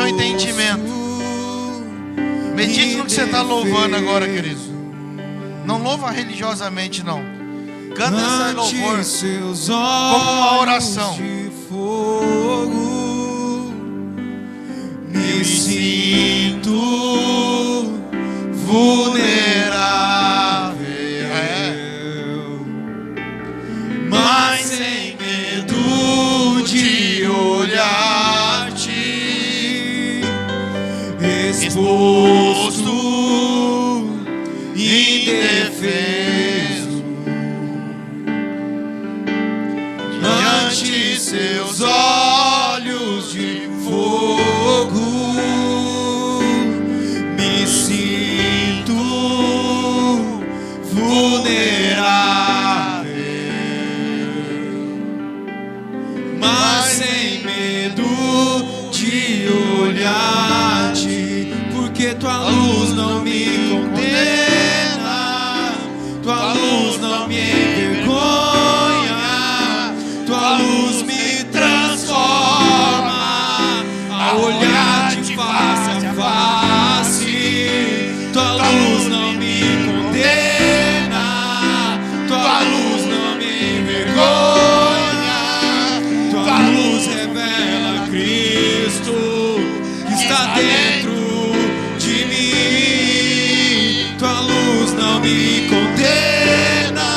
seu entendimento. Medite no que você está louvando agora, querido. Não louva religiosamente, não. Canta esse louvor como uma oração. Me sinto vulnerável, mas sem medo de olhar-te, exposto, indefeso, diante seus olhos de fogo. Me sinto vulnerável, mas sem medo de olhar-te, porque tua luz não me condena, tua luz não me envergonha, tua luz me transforma a olhar-te face a face. Tua luz não me condena, tua luz não me envergonha, tua luz revela Cristo que está dentro de mim. Tua luz não me condena,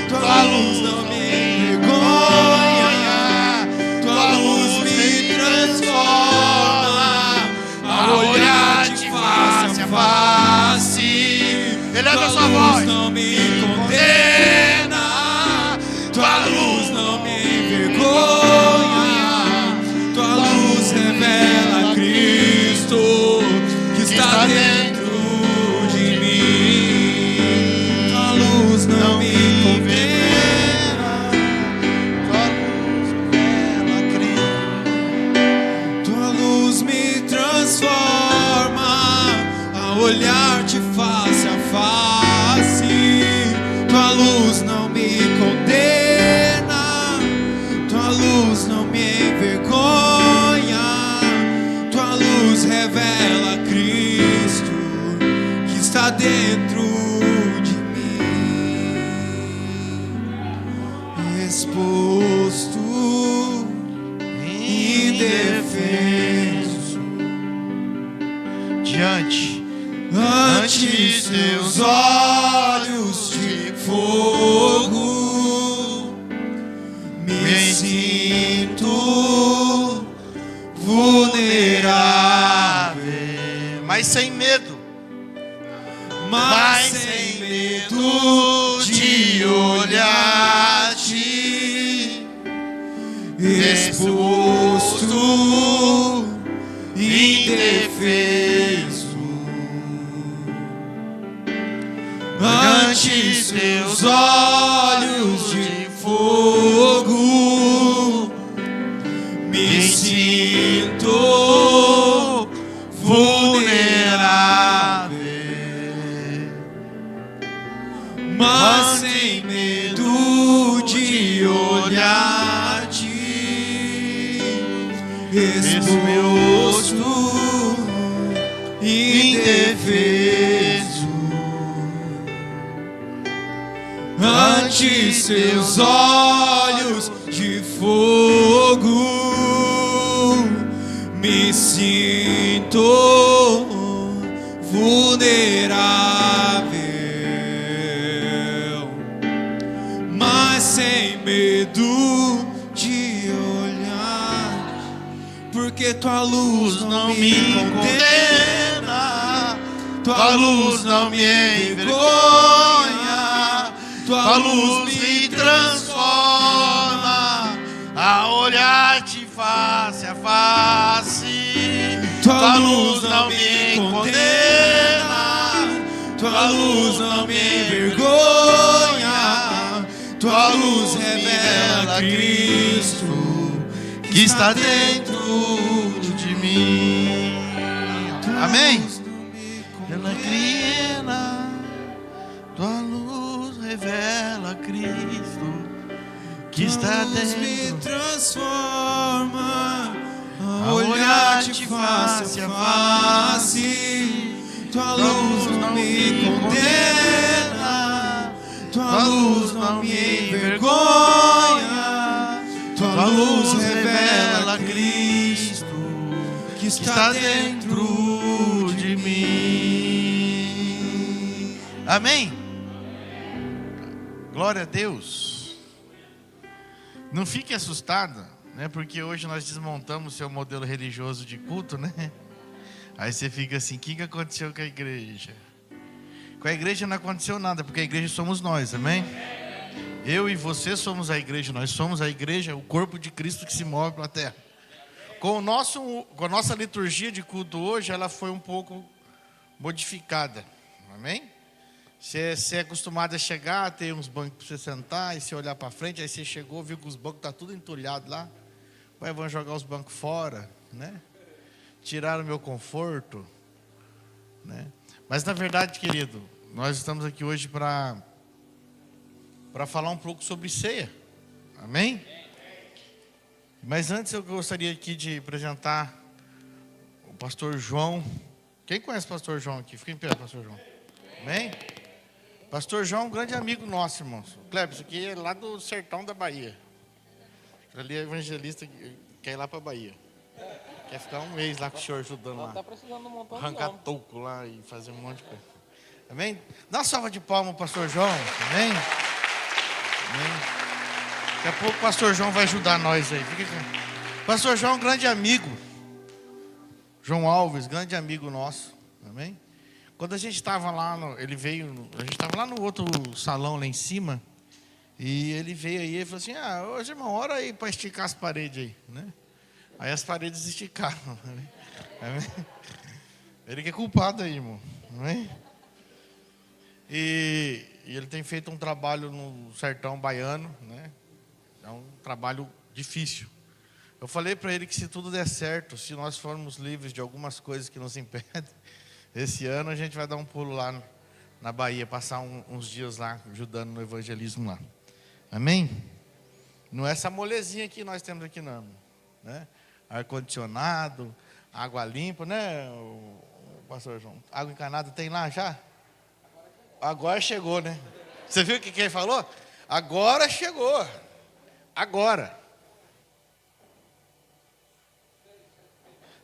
tua luz não me envergonha, tua luz me transforma a olhar-te face a face. Eleva a sua Tua voz. luz não me condena, tua luz não me envergonha, tua luz revela Cristo que está dentro de mim. Tua luz não me condena, Tua luz revela Cristo. tua luz me transforma a olhar-te face a face. Tua luz não me condena, tua luz não me envergonha, tua luz revela Cristo que está dentro de mim, exposto, indefeso, Diante ante seus olhos de fogo. Me sinto vulnerável, mas sem medo. mas sem medo de olhar-te, exposto, indefeso, ante seus olhos de fogo. Me sinto vulnerável, mas sem medo de olhar-te, exposto, indefeso, ante seus olhos de fogo. Me sinto vulnerável, mas sem medo de olhar, porque tua luz não me condena, tua luz não me envergonha, tua luz me transforma a olhar-te face a face. Tua luz não me condena, tua luz não me envergonha, tua luz revela Cristo que está dentro de mim. Amém? Ela crina, tua luz revela Cristo que está Tua luz me dentro. transforma a A olhar olhar-te face a face. Tua luz não me condena, tua luz não me envergonha, tua luz revela Cristo que está dentro de mim. Amém? Glória a Deus. Não fique assustada, né? Porque hoje nós desmontamos o seu modelo religioso de culto, né? Aí você fica assim, o que aconteceu com a igreja? Com a igreja não aconteceu nada, porque a igreja somos nós, amém? Eu e você somos a igreja, nós somos a igreja, o corpo de Cristo que se move pela terra. Com a nossa liturgia de culto hoje, ela foi um pouco modificada, amém? Você é acostumado a chegar, ter uns bancos para você sentar, e você olhar para frente, aí você chegou, viu que os bancos estão tudo entulhados lá, vai, vão jogar os bancos fora, né? Tiraram o meu conforto, né? Mas na verdade, querido, nós estamos aqui hoje para falar um pouco sobre ceia, amém? Mas antes eu gostaria aqui de apresentar o pastor João. Quem conhece o pastor João aqui? Fica em pé, pastor João. Amém? Pastor João é um grande amigo nosso, irmãos. Cleber, isso aqui é lá do sertão da Bahia. Ali é evangelista que quer ir lá para a Bahia. Quer ficar um mês lá com o senhor ajudando lá. Tá precisando de um montão de Arrancar homem. toco lá e fazer um monte de coisa. Amém? Dá uma salva de palmas ao pastor João. Amém? Amém? Daqui a pouco o pastor João vai ajudar nós aí. Fica aqui. Pastor João é um grande amigo. João Alves, grande amigo nosso. Amém? Quando a gente estava lá, a gente estava lá no outro salão lá em cima. E ele veio aí e falou assim, hoje, irmão, ora aí para esticar as paredes aí, né? Aí as paredes esticaram. Amém? Ele que é culpado aí, irmão. Amém? E ele tem feito um trabalho no sertão baiano, né? É um trabalho difícil. Eu falei para ele que se tudo der certo, se nós formos livres de algumas coisas que nos impedem, esse ano a gente vai dar um pulo lá na Bahia, passar uns dias lá ajudando no evangelismo lá. Amém? Não é essa molezinha que nós temos aqui não, né? Ar-condicionado, água limpa, né, o pastor João? Água encanada tem lá já? Agora chegou, né? Você viu o que ele falou? Agora chegou. Agora.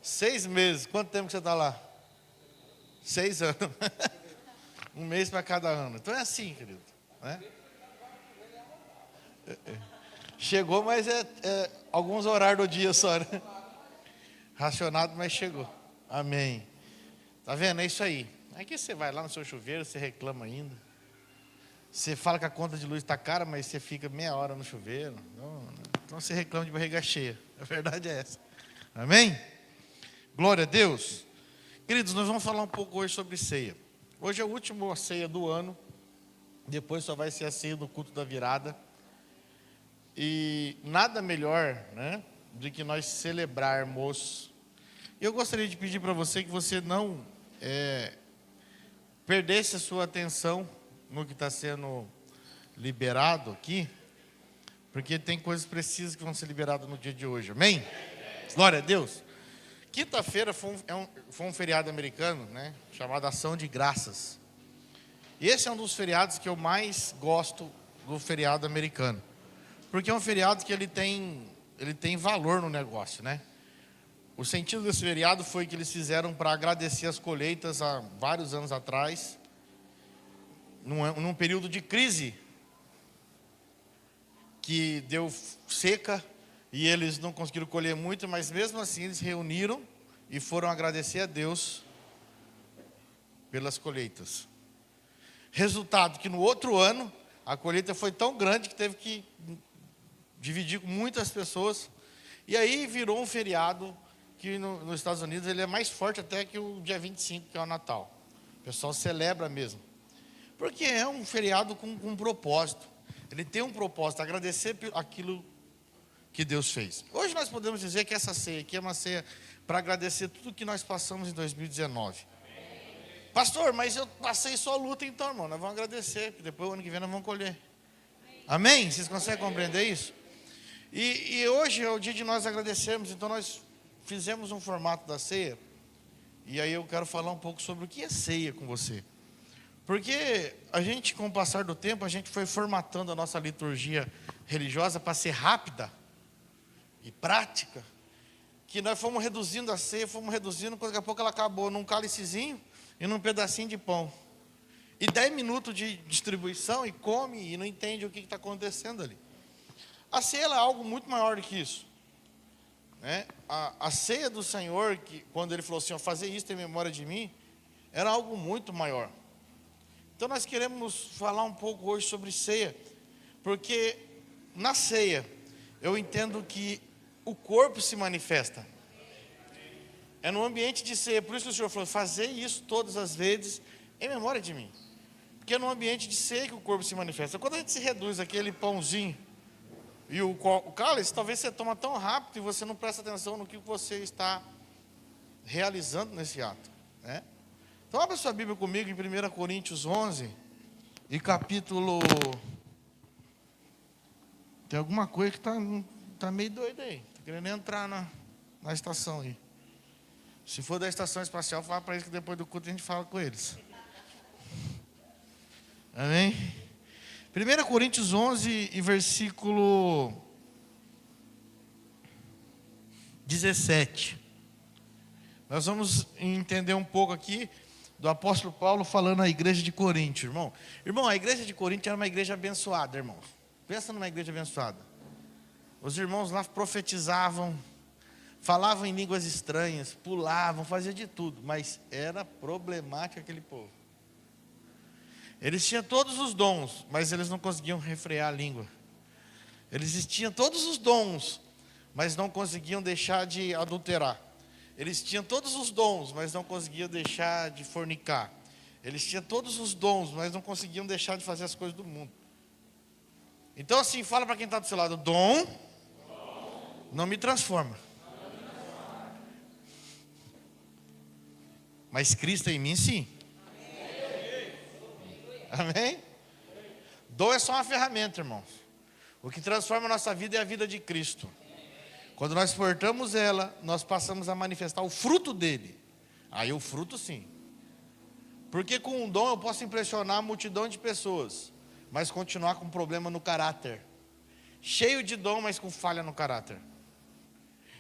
6 meses. Quanto tempo que você está lá? 6 anos. Um mês para cada ano. Então é assim, querido, né? Chegou, mas é alguns horários do dia só, né? Racionado, mas chegou. Amém. Tá vendo? É isso aí. Aqui você vai lá no seu chuveiro, você reclama ainda. Você fala que a conta de luz está cara, mas você fica meia hora no chuveiro. Então você reclama de barriga cheia. A verdade é essa. Amém? Glória a Deus. Queridos, nós vamos falar um pouco hoje sobre ceia. Hoje é a última ceia do ano. Depois só vai ser a ceia do culto da virada. E nada melhor, né, do que nós celebrarmos. Eu gostaria de pedir para você que você não perdesse a sua atenção no que está sendo liberado aqui, porque tem coisas precisas que vão ser liberadas no dia de hoje. Amém? Glória a Deus. Quinta-feira foi um feriado americano, né, chamado Ação de Graças. Esse é um dos feriados que eu mais gosto do feriado americano. Porque é um feriado que ele tem valor no negócio, né? O sentido desse feriado foi que eles fizeram para agradecer as colheitas há vários anos atrás, num período de crise, que deu seca e eles não conseguiram colher muito, mas mesmo assim eles reuniram e foram agradecer a Deus pelas colheitas. Resultado que no outro ano, a colheita foi tão grande que teve que dividir com muitas pessoas, e aí virou um feriado que nos Estados Unidos ele é mais forte até que o dia 25, que é o Natal. O pessoal celebra mesmo, porque é um feriado com um propósito. Ele tem um propósito, agradecer aquilo que Deus fez. Hoje nós podemos dizer que essa ceia aqui é uma ceia para agradecer tudo que nós passamos em 2019. Pastor, mas eu passei só luta então, irmão. Nós vamos agradecer, porque depois o ano que vem nós vamos colher. Amém? Vocês conseguem compreender isso? E hoje é o dia de nós agradecermos, então nós fizemos um formato da ceia, e aí eu quero falar um pouco sobre o que é ceia com você. Porque a gente, com o passar do tempo, a gente foi formatando a nossa liturgia religiosa para ser rápida e prática, que nós fomos reduzindo a ceia, fomos reduzindo, daqui a pouco ela acabou num cálicezinho e num pedacinho de pão. E 10 minutos de distribuição e come e não entende o que está acontecendo ali. A ceia é algo muito maior do que isso. Né? A ceia do Senhor, que, quando Ele falou assim, fazer isso em memória de mim, era algo muito maior. Então nós queremos falar um pouco hoje sobre ceia, porque na ceia eu entendo que o corpo se manifesta. É no ambiente de ceia, por isso que o Senhor falou, fazer isso todas as vezes em memória de mim. Porque é no ambiente de ceia que o corpo se manifesta. Quando a gente se reduz aquele pãozinho e o cálice, talvez você toma tão rápido e você não presta atenção no que você está realizando nesse ato. Né? Então abra sua Bíblia comigo em 1 Coríntios 11 e capítulo... Tem alguma coisa que está meio doida aí. Está querendo entrar na estação aí. Se for da estação espacial, fala para eles que depois do culto a gente fala com eles. Amém? 1 Coríntios 11 e versículo 17. Nós vamos entender um pouco aqui do apóstolo Paulo falando à igreja de Corinto, irmão. Irmão, a igreja de Corinto era uma igreja abençoada, irmão. Pensa numa igreja abençoada. Os irmãos lá profetizavam, falavam em línguas estranhas, pulavam, faziam de tudo, mas era problemático aquele povo. Eles tinham todos os dons, mas eles não conseguiam refrear a língua. Eles tinham todos os dons, mas não conseguiam deixar de adulterar. Eles tinham todos os dons, mas não conseguiam deixar de fornicar. Eles tinham todos os dons, mas não conseguiam deixar de fazer as coisas do mundo. Então assim, fala para quem está do seu lado, dom não me transforma. Mas Cristo em mim sim. Amém? Dom é só uma ferramenta, irmãos. O que transforma a nossa vida é a vida de Cristo. Quando nós portamos ela, nós passamos a manifestar o fruto dele. Aí o fruto sim. Porque com um dom eu posso impressionar a multidão de pessoas, mas continuar com problema no caráter. Cheio de dom, mas com falha no caráter.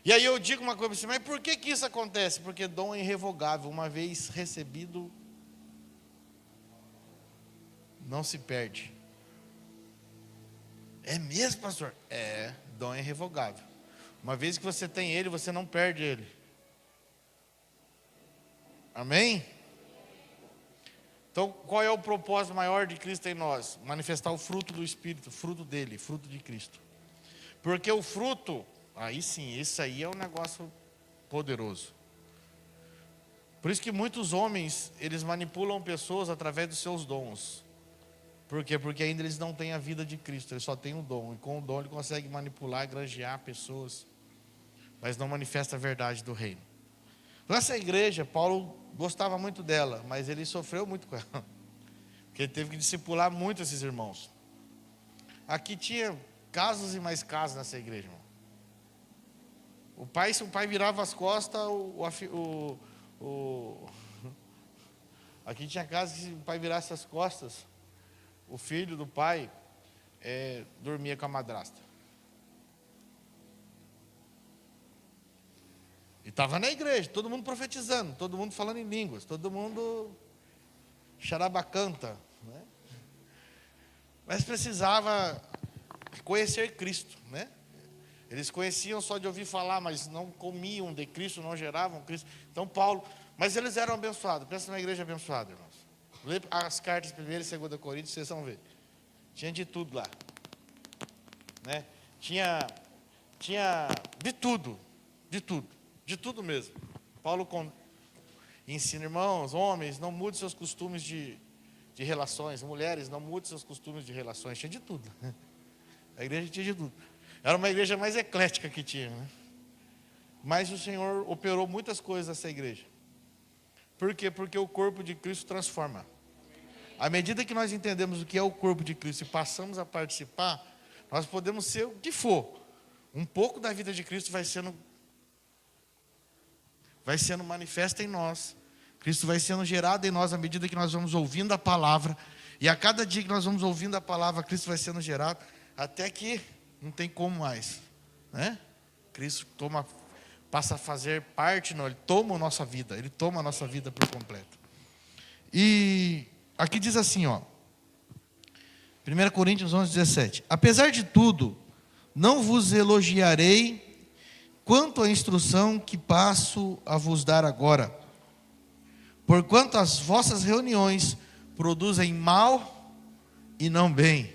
E aí eu digo uma coisa assim, mas por que isso acontece? Porque dom é irrevogável, uma vez recebido, não se perde. É mesmo, pastor? É, dom é irrevogável. Uma vez que você tem ele, você não perde ele. Amém? Então, qual é o propósito maior de Cristo em nós? Manifestar o fruto do Espírito, fruto dele, fruto de Cristo. Porque o fruto, aí sim, esse aí é um negócio poderoso. Por isso que muitos homens, eles manipulam pessoas através dos seus dons. Por quê? Porque ainda eles não têm a vida de Cristo, eles só têm o dom. E com o dom ele consegue manipular, granjear pessoas, mas não manifesta a verdade do reino. Nessa igreja, Paulo gostava muito dela, mas ele sofreu muito com ela. Porque ele teve que discipular muito esses irmãos. Aqui tinha casos e mais casos nessa igreja, irmão. Se o pai virava as costas, aqui tinha casos que se o pai virasse as costas, o filho do pai dormia com a madrasta. E estava na igreja, todo mundo profetizando, todo mundo falando em línguas, todo mundo charabacanta, né? Mas precisava conhecer Cristo, né? Eles conheciam só de ouvir falar, mas não comiam de Cristo, não geravam Cristo. Então Paulo, mas eles eram abençoados. Pensa numa igreja abençoada, irmãos. Lê as cartas 1 e 2 Coríntios, vocês vão ver. Tinha de tudo lá, né? Tinha de tudo mesmo. Paulo ensina, irmãos, homens, não mude seus costumes de relações, mulheres, não mude seus costumes de relações. Tinha de tudo. A igreja tinha de tudo. Era uma igreja mais eclética que tinha, né? Mas o Senhor operou muitas coisas nessa igreja. Por quê? Porque o corpo de Cristo transforma. À medida que nós entendemos o que é o corpo de Cristo e passamos a participar, nós podemos ser o que for. Um pouco da vida de Cristo vai sendo vai sendo manifesta em nós. Cristo vai sendo gerado em nós à medida que nós vamos ouvindo a palavra. E a cada dia que nós vamos ouvindo a palavra, Cristo vai sendo gerado, até que não tem como mais, né? Cristo passa a fazer parte, não, Ele toma a nossa vida, Ele toma a nossa vida por completo. E aqui diz assim, ó, 1 Coríntios 11:17. Apesar de tudo, não vos elogiarei quanto à instrução que passo a vos dar agora, porquanto as vossas reuniões produzem mal e não bem.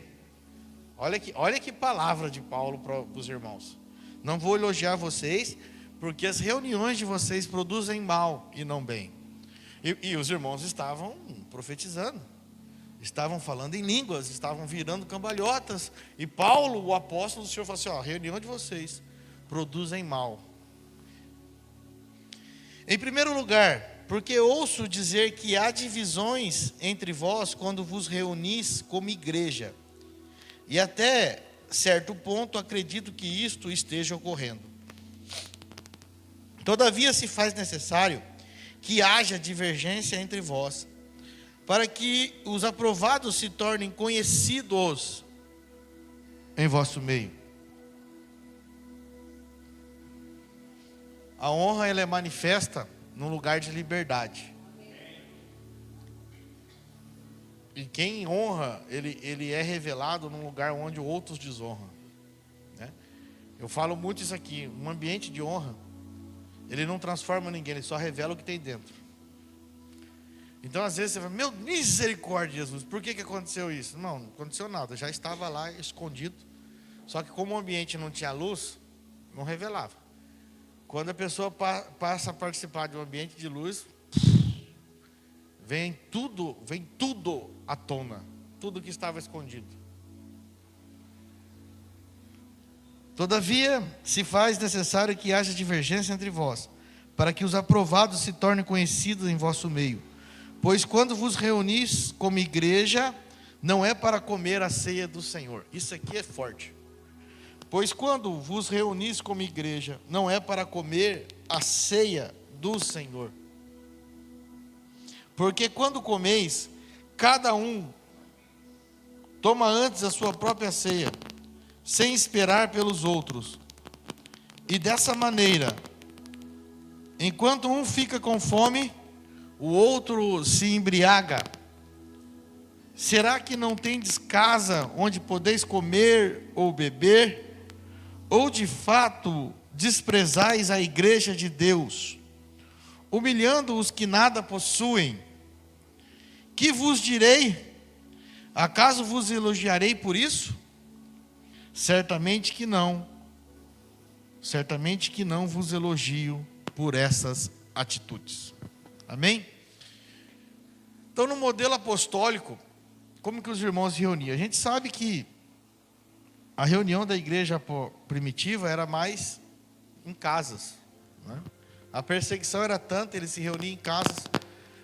Olha que palavra de Paulo para os irmãos. Não vou elogiar vocês, porque as reuniões de vocês produzem mal e não bem. E os irmãos estavam profetizando, estavam falando em línguas, estavam virando cambalhotas. E Paulo, o apóstolo do Senhor, falou assim, ó, a reunião de vocês produzem mal. Em primeiro lugar, porque ouço dizer que há divisões entre vós quando vos reunis como igreja. E até certo ponto acredito que isto esteja ocorrendo. Todavia se faz necessário que haja divergência entre vós, para que os aprovados se tornem conhecidos em vosso meio. A honra, ela é manifesta num lugar de liberdade. E quem honra, ele é revelado num lugar onde outros desonram, né? Eu falo muito isso aqui, um ambiente de honra, ele não transforma ninguém, ele só revela o que tem dentro. Então às vezes você fala, meu misericórdia, Jesus, por que aconteceu isso? Não aconteceu nada, já estava lá escondido. Só que como o ambiente não tinha luz, não revelava. Quando a pessoa passa a participar de um ambiente de luz, vem tudo à tona, tudo que estava escondido. Todavia, se faz necessário que haja divergência entre vós, para que os aprovados se tornem conhecidos em vosso meio. Pois quando vos reunis como igreja, não é para comer a ceia do Senhor. Isso aqui é forte. Pois quando vos reunis como igreja, não é para comer a ceia do Senhor. Porque quando comeis, cada um toma antes a sua própria ceia, sem esperar pelos outros. E dessa maneira, enquanto um fica com fome, o outro se embriaga. Será que não tendes casa onde podeis comer ou beber? Ou de fato desprezais a igreja de Deus, humilhando os que nada possuem? Que vos direi? Acaso vos elogiarei por isso? Certamente que não. Certamente que não vos elogio por essas atitudes. Amém? Então, no modelo apostólico, como que os irmãos se reuniam? A gente sabe que a reunião da igreja primitiva era mais em casas, né? A perseguição era tanta, eles se reuniam em casas.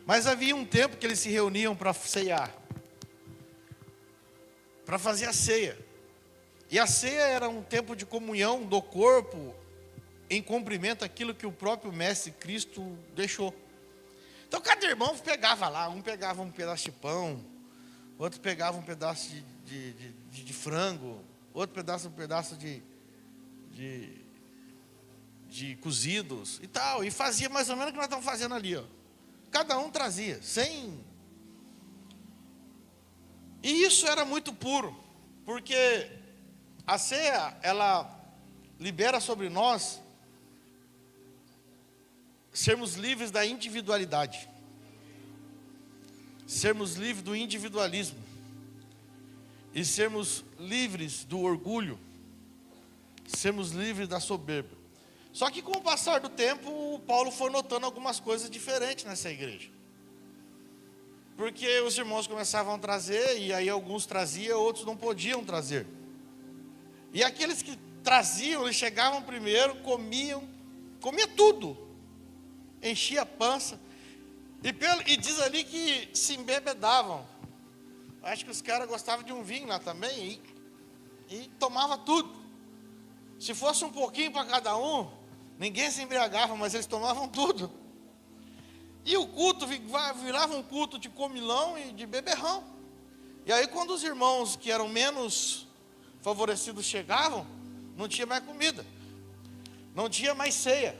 Mas havia um tempo que eles se reuniam para ceiar, para fazer a ceia. E a ceia era um tempo de comunhão do corpo, em cumprimento àquilo que o próprio Mestre Cristo deixou. Então cada irmão pegava lá, um pegava um pedaço de pão, outro pegava um pedaço de frango, outro pedaço de cozidos e tal, e fazia mais ou menos o que nós estamos fazendo ali, ó. Cada um trazia, E isso era muito puro, porque a ceia, ela libera sobre nós sermos livres da individualidade, sermos livres do individualismo e sermos livres do orgulho, sermos livres da soberba. Só que com o passar do tempo, Paulo foi notando algumas coisas diferentes nessa igreja. Porque os irmãos começavam a trazer, e aí alguns traziam, outros não podiam trazer. E aqueles que traziam, eles chegavam primeiro, comia tudo, enchia a pança, e diz ali que se embebedavam. Acho que os caras gostavam de um vinho lá também, e tomava tudo. Se fosse um pouquinho para cada um, Ninguém se embriagava, mas eles tomavam tudo. E o culto virava um culto de comilão e de beberrão. E aí quando os irmãos que eram menos favorecidos chegavam, não tinha mais comida, não tinha mais ceia,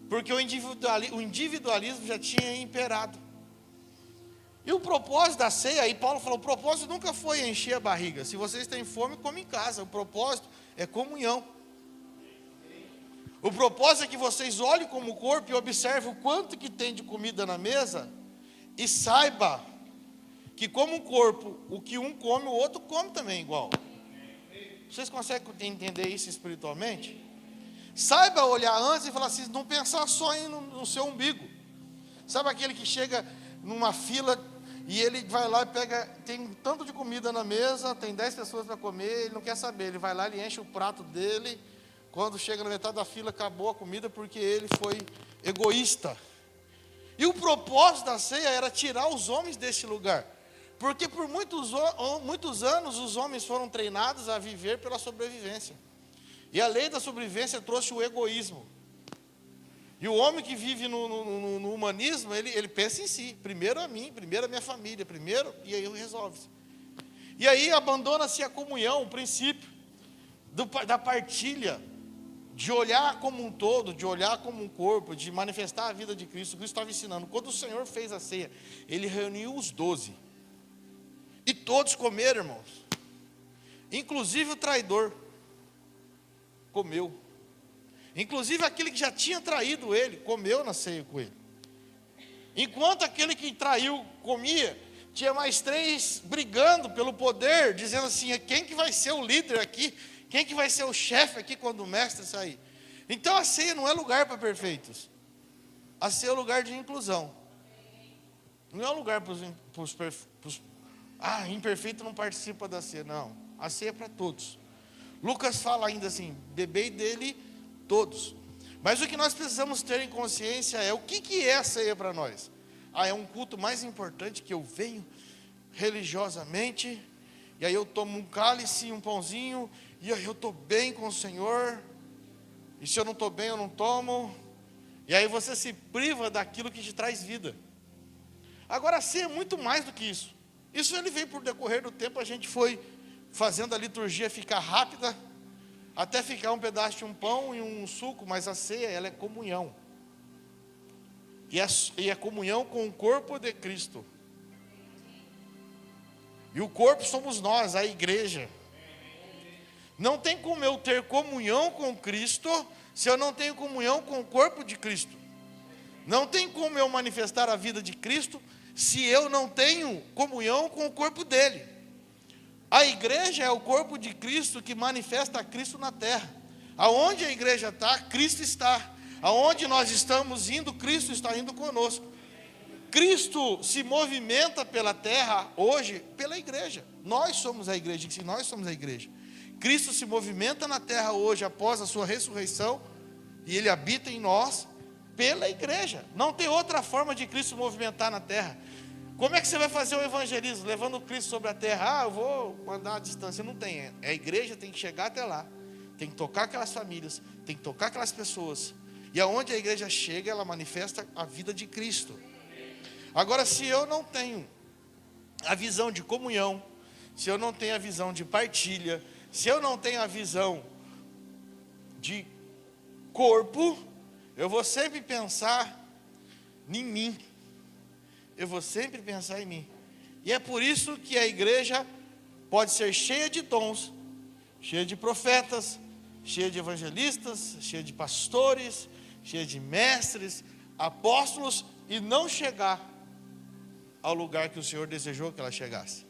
porque o individualismo já tinha imperado. E o propósito da ceia, aí Paulo falou, o propósito nunca foi encher a barriga. Se vocês têm fome, come em casa. O propósito é comunhão. O propósito é que vocês olhem como corpo e observem o quanto que tem de comida na mesa e saiba que como um corpo, o que um come, o outro come também igual. Vocês conseguem entender isso espiritualmente? Saiba olhar antes e falar assim, não pensar só no seu umbigo. Sabe aquele que chega numa fila e ele vai lá e pega, tem tanto de comida na mesa, tem 10 pessoas para comer, ele não quer saber, ele vai lá, ele enche o prato dele, quando chega na metade da fila, acabou a comida porque ele foi egoísta. E o propósito da ceia era tirar os homens desse lugar, porque por muitos anos os homens foram treinados a viver pela sobrevivência, e a lei da sobrevivência trouxe o egoísmo. E o homem que vive no humanismo, ele pensa em si, primeiro a mim, primeiro a minha família, primeiro, e aí resolve-se. E aí abandona-se a comunhão, o princípio da partilha, de olhar como um todo, de olhar como um corpo, de manifestar a vida de Cristo. Cristo estava ensinando. Quando o Senhor fez a ceia, Ele reuniu os 12, e todos comeram, irmãos, inclusive o traidor comeu. Inclusive aquele que já tinha traído ele, comeu na ceia com ele. Enquanto aquele que traiu comia, tinha mais 3 brigando pelo poder, dizendo assim, quem que vai ser o líder aqui? Quem que vai ser o chefe aqui quando o mestre sair? Então a ceia não é lugar para perfeitos. A ceia é lugar de inclusão. Não é lugar para os perfeitos. Imperfeito não participa da ceia. Não, a ceia é para todos. Lucas fala ainda assim, bebei dele todos. Mas o que nós precisamos ter em consciência é o que é a ceia para nós. É um culto mais importante que eu venho religiosamente, e aí eu tomo um cálice, um pãozinho, e aí eu estou bem com o Senhor, e se eu não estou bem eu não tomo, e aí você se priva daquilo que te traz vida. Agora a ceia é muito mais do que isso. Isso ele vem por decorrer do tempo, a gente foi fazendo a liturgia ficar rápida, até ficar um pedaço de um pão e um suco, mas a ceia, ela é comunhão. E é comunhão com o corpo de Cristo. E o corpo somos nós, a igreja. Não tem como eu ter comunhão com Cristo se eu não tenho comunhão com o corpo de Cristo. Não tem como eu manifestar a vida de Cristo se eu não tenho comunhão com o corpo dele. A igreja é o corpo de Cristo que manifesta a Cristo na terra. Aonde a igreja está, Cristo está. Aonde nós estamos indo, Cristo está indo conosco. Cristo se movimenta pela terra hoje pela igreja. Nós somos a igreja, se nós somos a igreja. Cristo se movimenta na terra hoje após a sua ressurreição e Ele habita em nós pela igreja. Não tem outra forma de Cristo movimentar na terra. Como é que você vai fazer o evangelismo? Levando Cristo sobre a terra. Eu vou mandar a distância. Não tem. A igreja tem que chegar até lá. Tem que tocar aquelas famílias. Tem que tocar aquelas pessoas. E aonde a igreja chega, ela manifesta a vida de Cristo. Agora, se eu não tenho a visão de comunhão, se eu não tenho a visão de partilha, se eu não tenho a visão de corpo, eu vou sempre pensar em mim. Eu vou sempre pensar em mim. E é por isso que a igreja pode ser cheia de dons, cheia de profetas, cheia de evangelistas, cheia de pastores, cheia de mestres, apóstolos, e não chegar ao lugar que o Senhor desejou que ela chegasse.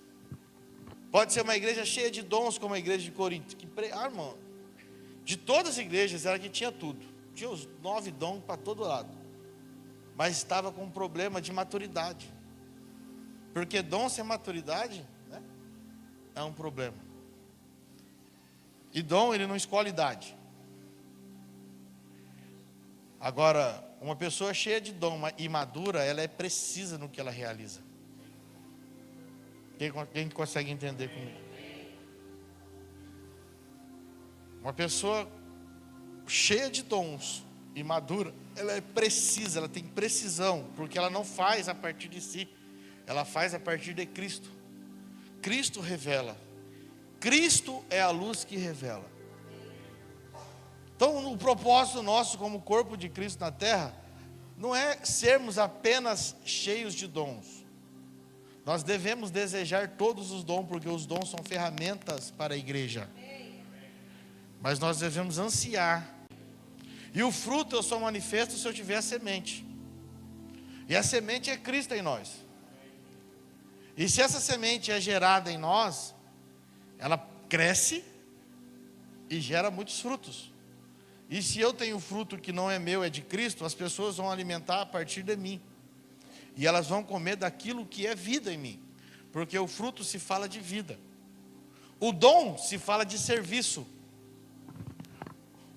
Pode ser uma igreja cheia de dons, como a igreja de Corinto, irmão, de todas as igrejas era que tinha tudo, tinha os 9 dons para todo lado, mas estava com um problema de maturidade, porque dom sem maturidade, né, é um problema. E dom, ele não escolhe idade. Agora, uma pessoa cheia de dom e madura, ela é precisa no que ela realiza. Quem consegue entender comigo? Uma pessoa cheia de dons e madura, ela é precisa, ela tem precisão, porque ela não faz a partir de si, ela faz a partir de Cristo. Cristo revela. Cristo é a luz que revela. Então, o propósito nosso como corpo de Cristo na terra não é sermos apenas cheios de dons. Nós devemos desejar todos os dons, porque os dons são ferramentas para a igreja. Mas nós devemos ansiar. E o fruto eu só manifesto se eu tiver a semente. E a semente é Cristo em nós. E se essa semente é gerada em nós, ela cresce e gera muitos frutos. E se eu tenho fruto que não é meu, é de Cristo, as pessoas vão alimentar a partir de mim. E elas vão comer daquilo que é vida em mim. Porque o fruto se fala de vida. O dom se fala de serviço.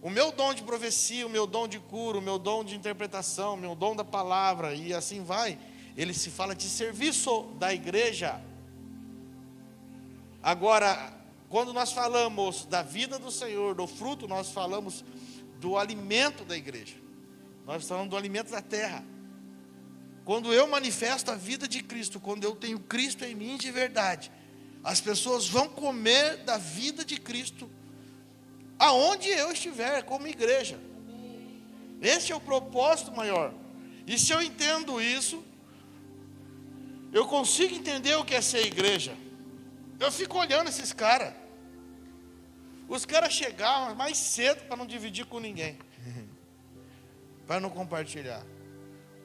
O meu dom de profecia, o meu dom de cura, o meu dom de interpretação, o meu dom da palavra, e assim vai, ele se fala de serviço da igreja. Agora, quando nós falamos da vida do Senhor, do fruto, nós falamos do alimento da igreja. Nós falamos do alimento da terra. Quando eu manifesto a vida de Cristo, quando eu tenho Cristo em mim de verdade, as pessoas vão comer da vida de Cristo aonde eu estiver como igreja. Esse é o propósito maior. E se eu entendo isso, eu consigo entender o que é ser igreja. Eu fico olhando esses caras. Os caras chegavam mais cedo para não dividir com ninguém, para não compartilhar.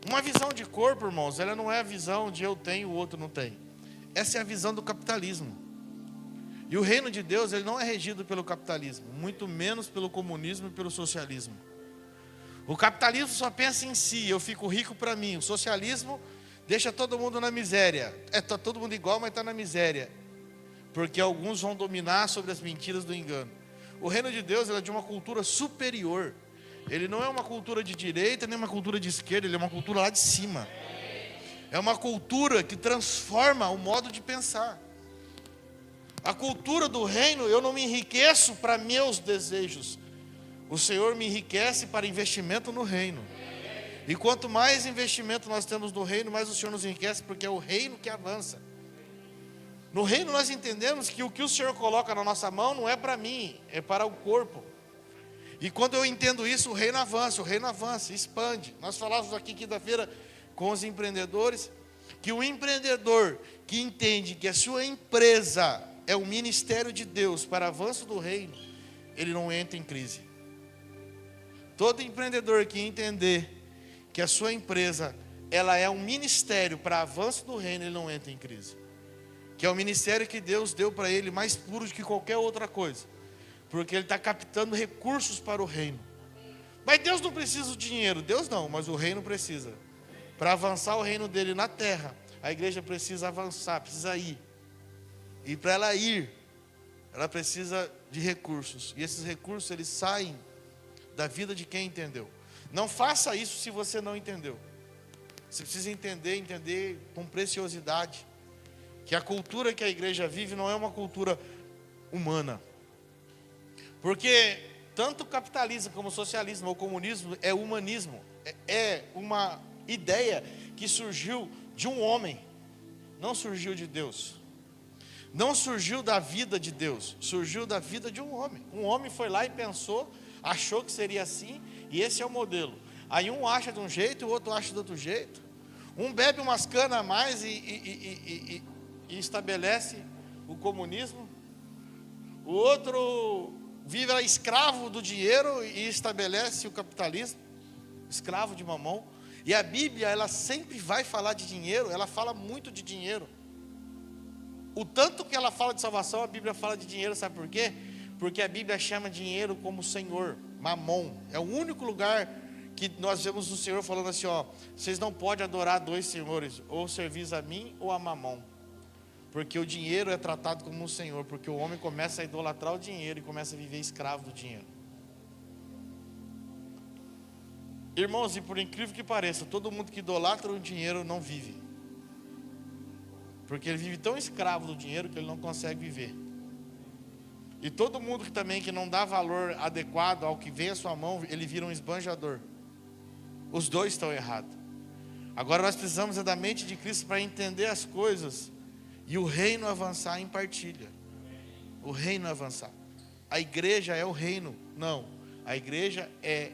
Uma visão de corpo, irmãos, ela não é a visão de eu tenho, o outro não tem. Essa é a visão do capitalismo. E o reino de Deus, ele não é regido pelo capitalismo, muito menos pelo comunismo e pelo socialismo. O capitalismo só pensa em si, eu fico rico para mim. O socialismo deixa todo mundo na miséria. Está todo mundo igual, mas está na miséria. Porque alguns vão dominar sobre as mentiras do engano. O reino de Deus é de uma cultura superior. Ele não é uma cultura de direita, nem uma cultura de esquerda, ele é uma cultura lá de cima. É uma cultura que transforma o modo de pensar. A cultura do reino, eu não me enriqueço para meus desejos. O Senhor me enriquece para investimento no reino. E quanto mais investimento nós temos no reino, mais o Senhor nos enriquece, porque é o reino que avança. No reino nós entendemos que o que o Senhor coloca na nossa mão não é para mim, é para o corpo. E quando eu entendo isso, o reino avança, expande. Nós falávamos aqui quinta-feira com os empreendedores, que o empreendedor que entende que a sua empresa é o ministério de Deus para avanço do reino, ele não entra em crise. Todo empreendedor que entender que a sua empresa ela é um ministério para avanço do reino, ele não entra em crise. Que é o ministério que Deus deu para ele mais puro do que qualquer outra coisa. Porque ele está captando recursos para o reino. Mas Deus não precisa do dinheiro. Deus não, mas o reino precisa. Para avançar o reino dele na terra, a igreja precisa avançar, precisa ir. E para ela ir, ela precisa de recursos. E esses recursos, eles saem da vida de quem entendeu. Não faça isso se você não entendeu. Você precisa entender com preciosidade. Que a cultura que a igreja vive não é uma cultura humana. Porque tanto o capitalismo como o socialismo ou o comunismo é humanismo. É uma ideia que surgiu de um homem. Não surgiu de Deus. Não surgiu da vida de Deus. Surgiu da vida de um homem. Um homem foi lá e pensou, achou que seria assim, e esse é o modelo. Aí um acha de um jeito e o outro acha de outro jeito. Um bebe umas canas a mais e estabelece o comunismo. O outro vive escravo do dinheiro e estabelece o capitalismo, escravo de mamão. E a Bíblia, ela sempre vai falar de dinheiro, ela fala muito de dinheiro. O tanto que ela fala de salvação, a Bíblia fala de dinheiro, sabe por quê? Porque a Bíblia chama dinheiro como Senhor, mamon. É o único lugar que nós vemos o Senhor falando assim, ó, vocês não podem adorar dois senhores, ou servir a mim ou a mamon. Porque o dinheiro é tratado como um senhor, porque o homem começa a idolatrar o dinheiro e começa a viver escravo do dinheiro. Irmãos, e por incrível que pareça, todo mundo que idolatra o dinheiro não vive. Porque ele vive tão escravo do dinheiro que ele não consegue viver. E todo mundo que também que não dá valor adequado ao que vem à sua mão, ele vira um esbanjador. Os dois estão errados. Agora nós precisamos da mente de Cristo para entender as coisas e o reino avançar em partilha. O reino avançar. A igreja é o reino? Não. A igreja é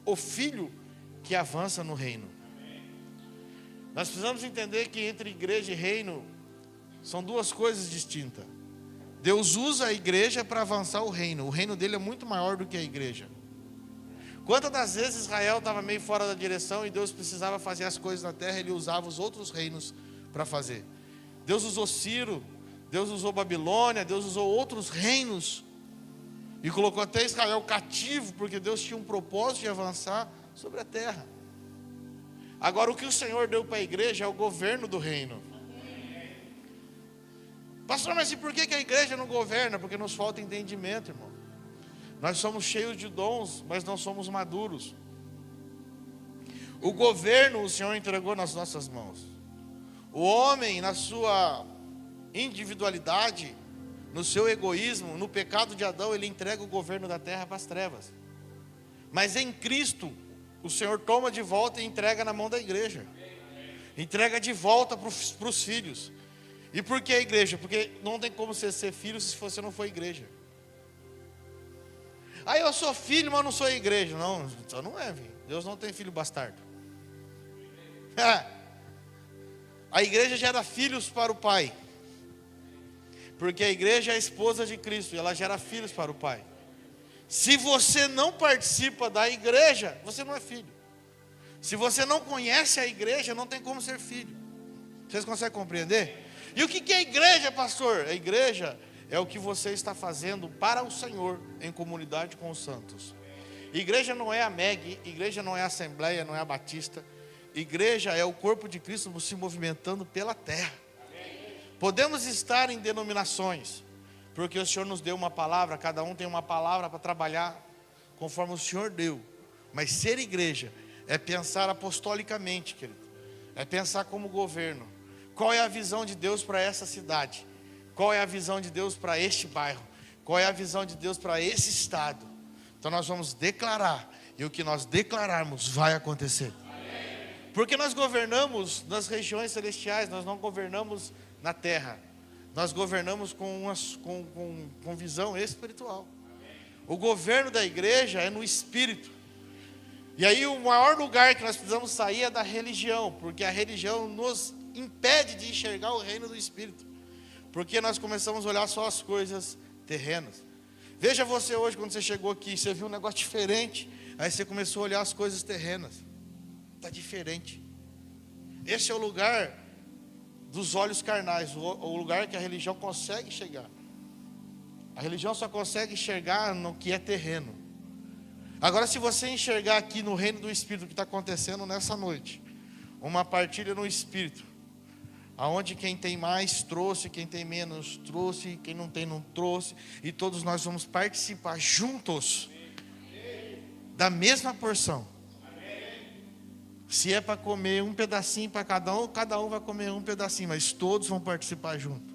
o filho que avança no reino. Nós precisamos entender que entre igreja e reino são duas coisas distintas. Deus usa a igreja para avançar o reino. O reino dele é muito maior do que a igreja. Quantas das vezes Israel estava meio fora da direção e Deus precisava fazer as coisas na terra, ele usava os outros reinos para fazer. Deus usou Ciro, Deus usou Babilônia, Deus usou outros reinos e colocou até Israel cativo, porque Deus tinha um propósito de avançar sobre a terra. Agora o que o Senhor deu para a igreja é o governo do reino. Pastor, mas e por que a igreja não governa? Porque nos falta entendimento, irmão. Nós somos cheios de dons, mas não somos maduros. O governo o Senhor entregou nas nossas mãos. O homem, na sua individualidade, no seu egoísmo, no pecado de Adão, ele entrega o governo da terra para as trevas. Mas em Cristo, o Senhor toma de volta e entrega na mão da igreja. Entrega de volta para os filhos. E por que a igreja? Porque não tem como você ser filho se você não for igreja. Aí eu sou filho, mas não sou igreja. Não, então não é, filho. Deus não tem filho bastardo. A igreja gera filhos para o pai. Porque a igreja é a esposa de Cristo e ela gera filhos para o pai. Se você não participa da igreja, você não é filho. Se você não conhece a igreja, não tem como ser filho. Vocês conseguem compreender? E o que é a igreja, pastor? A igreja é o que você está fazendo para o Senhor em comunidade com os santos. Igreja não é a MEG, igreja não é a Assembleia, não é a Batista. Igreja é o corpo de Cristo se movimentando pela terra. Podemos estar em denominações, porque o Senhor nos deu uma palavra, cada um tem uma palavra para trabalhar conforme o Senhor deu. Mas ser igreja é pensar apostolicamente, querido. É pensar como governo. Qual é a visão de Deus para essa cidade? Qual é a visão de Deus para este bairro? Qual é a visão de Deus para esse estado? Então nós vamos declarar, e o que nós declararmos vai acontecer. Porque nós governamos nas regiões celestiais, nós não governamos na terra. Nós governamos com visão espiritual. O governo da igreja é no espírito. E aí o maior lugar que nós precisamos sair é da religião, porque a religião nos impede de enxergar o reino do espírito. Porque nós começamos a olhar só as coisas terrenas. Veja você hoje, quando você chegou aqui, você viu um negócio diferente, aí você começou a olhar as coisas terrenas. Está diferente. Esse é o lugar dos olhos carnais, o lugar que a religião consegue chegar. A religião só consegue enxergar no que é terreno. Agora, se você enxergar aqui no reino do Espírito o que está acontecendo nessa noite, uma partilha no Espírito, aonde quem tem mais trouxe, quem tem menos trouxe, quem não tem não trouxe, e todos nós vamos participar juntos da mesma porção. Se é para comer um pedacinho para cada um vai comer um pedacinho, mas todos vão participar junto.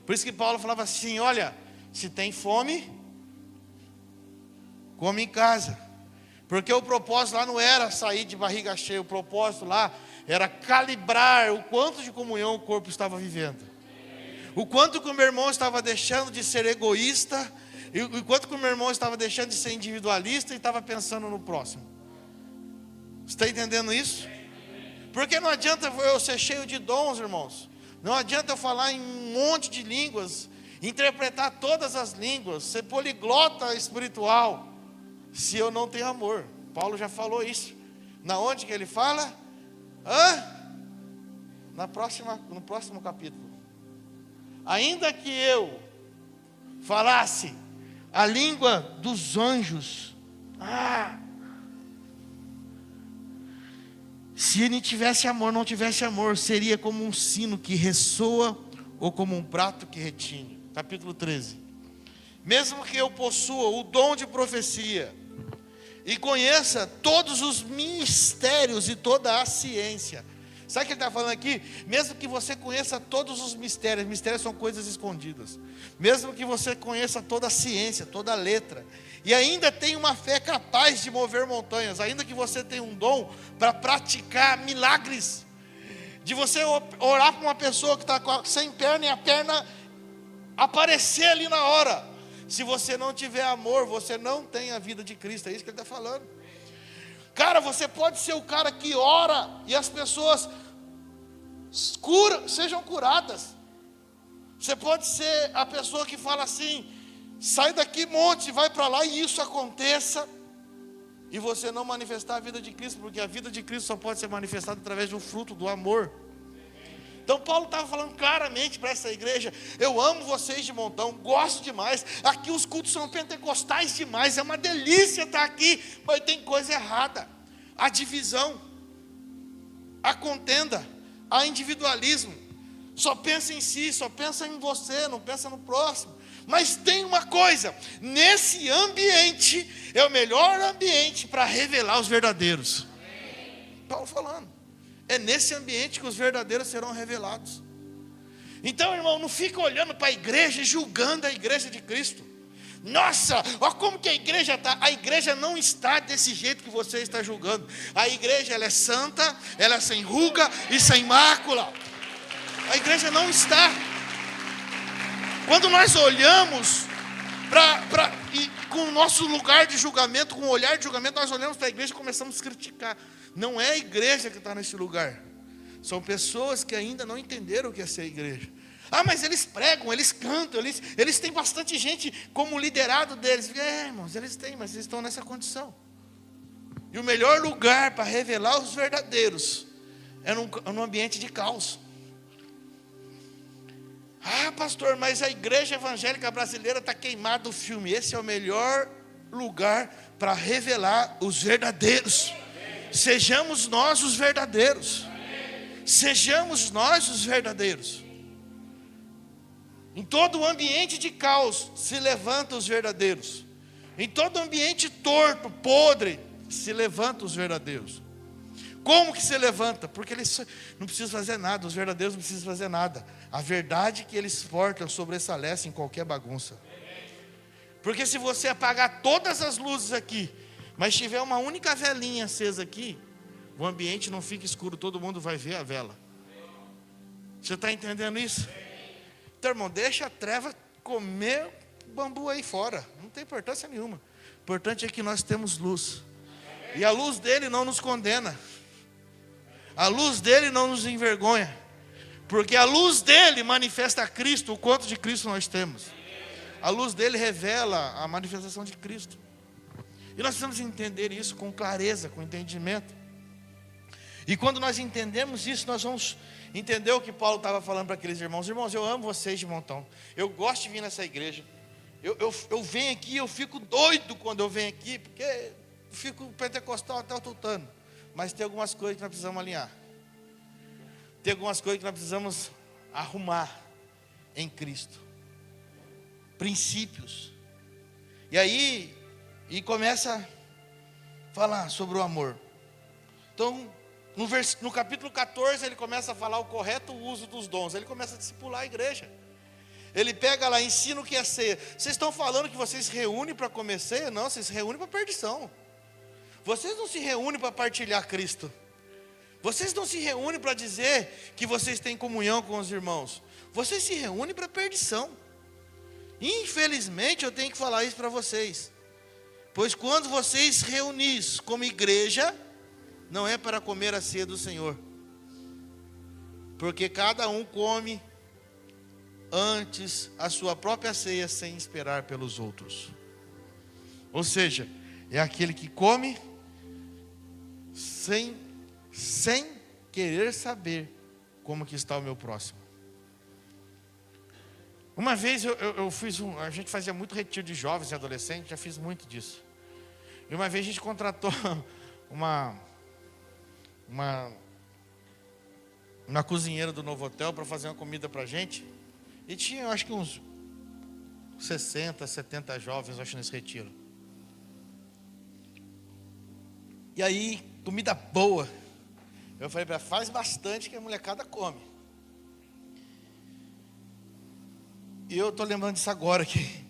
Por isso que Paulo falava assim, olha, se tem fome, come em casa. Porque o propósito lá não era sair de barriga cheia, o propósito lá era calibrar o quanto de comunhão o corpo estava vivendo. O quanto que o meu irmão estava deixando de ser egoísta, e o quanto que o meu irmão estava deixando de ser individualista e estava pensando no próximo. Você está entendendo isso? Porque não adianta eu ser cheio de dons, irmãos. Não adianta eu falar em um monte de línguas, interpretar todas as línguas, ser poliglota espiritual, se eu não tenho amor. Paulo já falou isso. Na onde que ele fala? No próximo capítulo. Ainda que eu falasse a língua dos anjos, se ele tivesse amor, não tivesse amor, seria como um sino que ressoa ou como um prato que retine. Capítulo 13. Mesmo que eu possua o dom de profecia e conheça todos os mistérios e toda a ciência, Sabe o que ele está falando aqui? Mesmo que você conheça todos os mistérios, mistérios são coisas escondidas. Mesmo que você conheça toda a ciência, toda a letra, e ainda tem uma fé capaz de mover montanhas, ainda que você tenha um dom para praticar milagres, de você orar para uma pessoa que está sem perna e a perna aparecer ali na hora. Se você não tiver amor, você não tem a vida de Cristo. É isso que ele está falando. Cara, você pode ser o cara que ora e as pessoas sejam curadas. Você pode ser a pessoa que fala assim: sai daqui, monte, vai para lá, e isso aconteça, e você não manifestar a vida de Cristo, porque a vida de Cristo só pode ser manifestada através do fruto do amor. Então Paulo estava falando claramente para essa igreja: eu amo vocês de montão, gosto demais, aqui os cultos são pentecostais demais, é uma delícia estar aqui, mas tem coisa errada. A divisão, a contenda, a individualismo, só pensa em si, só pensa em você, não pensa no próximo. Mas tem uma coisa: nesse ambiente é o melhor ambiente para revelar os verdadeiros. Paulo falando, é nesse ambiente que os verdadeiros serão revelados. Então, irmão, não fica olhando para a igreja e julgando a igreja de Cristo. Nossa, olha como que a igreja está. A igreja não está desse jeito que você está julgando. A igreja, ela é santa, ela é sem ruga e sem mácula. A igreja não está. Quando nós olhamos e com o nosso lugar de julgamento, com o olhar de julgamento, nós olhamos para a igreja e começamos a criticar. Não é a igreja que está nesse lugar. São pessoas que ainda não entenderam o que é ser igreja. Ah, mas eles pregam, eles cantam, eles têm bastante gente como liderado deles. É, irmãos, eles têm, mas eles estão nessa condição. E o melhor lugar para revelar os verdadeiros é num ambiente de caos. Ah, pastor, mas a igreja evangélica brasileira está queimada do filme. Esse é o melhor lugar para revelar os verdadeiros. Sejamos nós os verdadeiros. Sejamos nós os verdadeiros. Em todo ambiente de caos se levantam os verdadeiros. Em todo ambiente torto, podre, se levantam os verdadeiros. Como que se levanta? Porque eles não precisam fazer nada, os verdadeiros não precisam fazer nada. A verdade que eles portam sobressalece em qualquer bagunça. Porque se você apagar todas as luzes aqui, mas tiver uma única velinha acesa aqui, o ambiente não fica escuro, todo mundo vai ver a vela. Você está entendendo isso? Então, irmão, deixa a treva comer o bambu aí fora. Não tem importância nenhuma. O importante é que nós temos luz. E a luz dele não nos condena. A luz dele não nos envergonha. Porque a luz dele manifesta a Cristo, o quanto de Cristo nós temos. A luz dele revela a manifestação de Cristo. E nós precisamos entender isso com clareza, com entendimento. E quando nós entendemos isso, nós vamos entender o que Paulo estava falando para aqueles irmãos. Irmãos, eu amo vocês de montão. Eu gosto de vir nessa igreja. Eu venho aqui, eu fico doido quando eu venho aqui, porque eu fico pentecostal até o tutano. Mas tem algumas coisas que nós precisamos alinhar. Tem algumas coisas que nós precisamos arrumar em Cristo. Princípios. E aí, começa a falar sobre o amor. Então, no capítulo 14, ele começa a falar o correto uso dos dons. Ele começa a discipular a igreja. Ele pega lá, ensina o que é ceia. Vocês estão falando que vocês se reúnem para comer ceia? Não, vocês se reúnem para perdição. Vocês não se reúnem para partilhar Cristo. Vocês não se reúnem para dizer que vocês têm comunhão com os irmãos. Vocês se reúnem para perdição. Infelizmente, eu tenho que falar isso para vocês. Pois quando vocês se reunirem como igreja, não é para comer a ceia do Senhor. Porque cada um come antes a sua própria ceia sem esperar pelos outros. Ou seja, é aquele que come sem querer saber como que está o meu próximo. Uma vez eu fiz a gente fazia muito retiro de jovens e adolescentes, já fiz muito disso. E uma vez a gente contratou uma cozinheira do Novo Hotel para fazer uma comida para a gente. E tinha, acho que uns 60, 70 jovens, acho, nesse retiro. E aí, comida boa. Eu falei para ela, faz bastante que a molecada come. E eu estou lembrando disso agora aqui.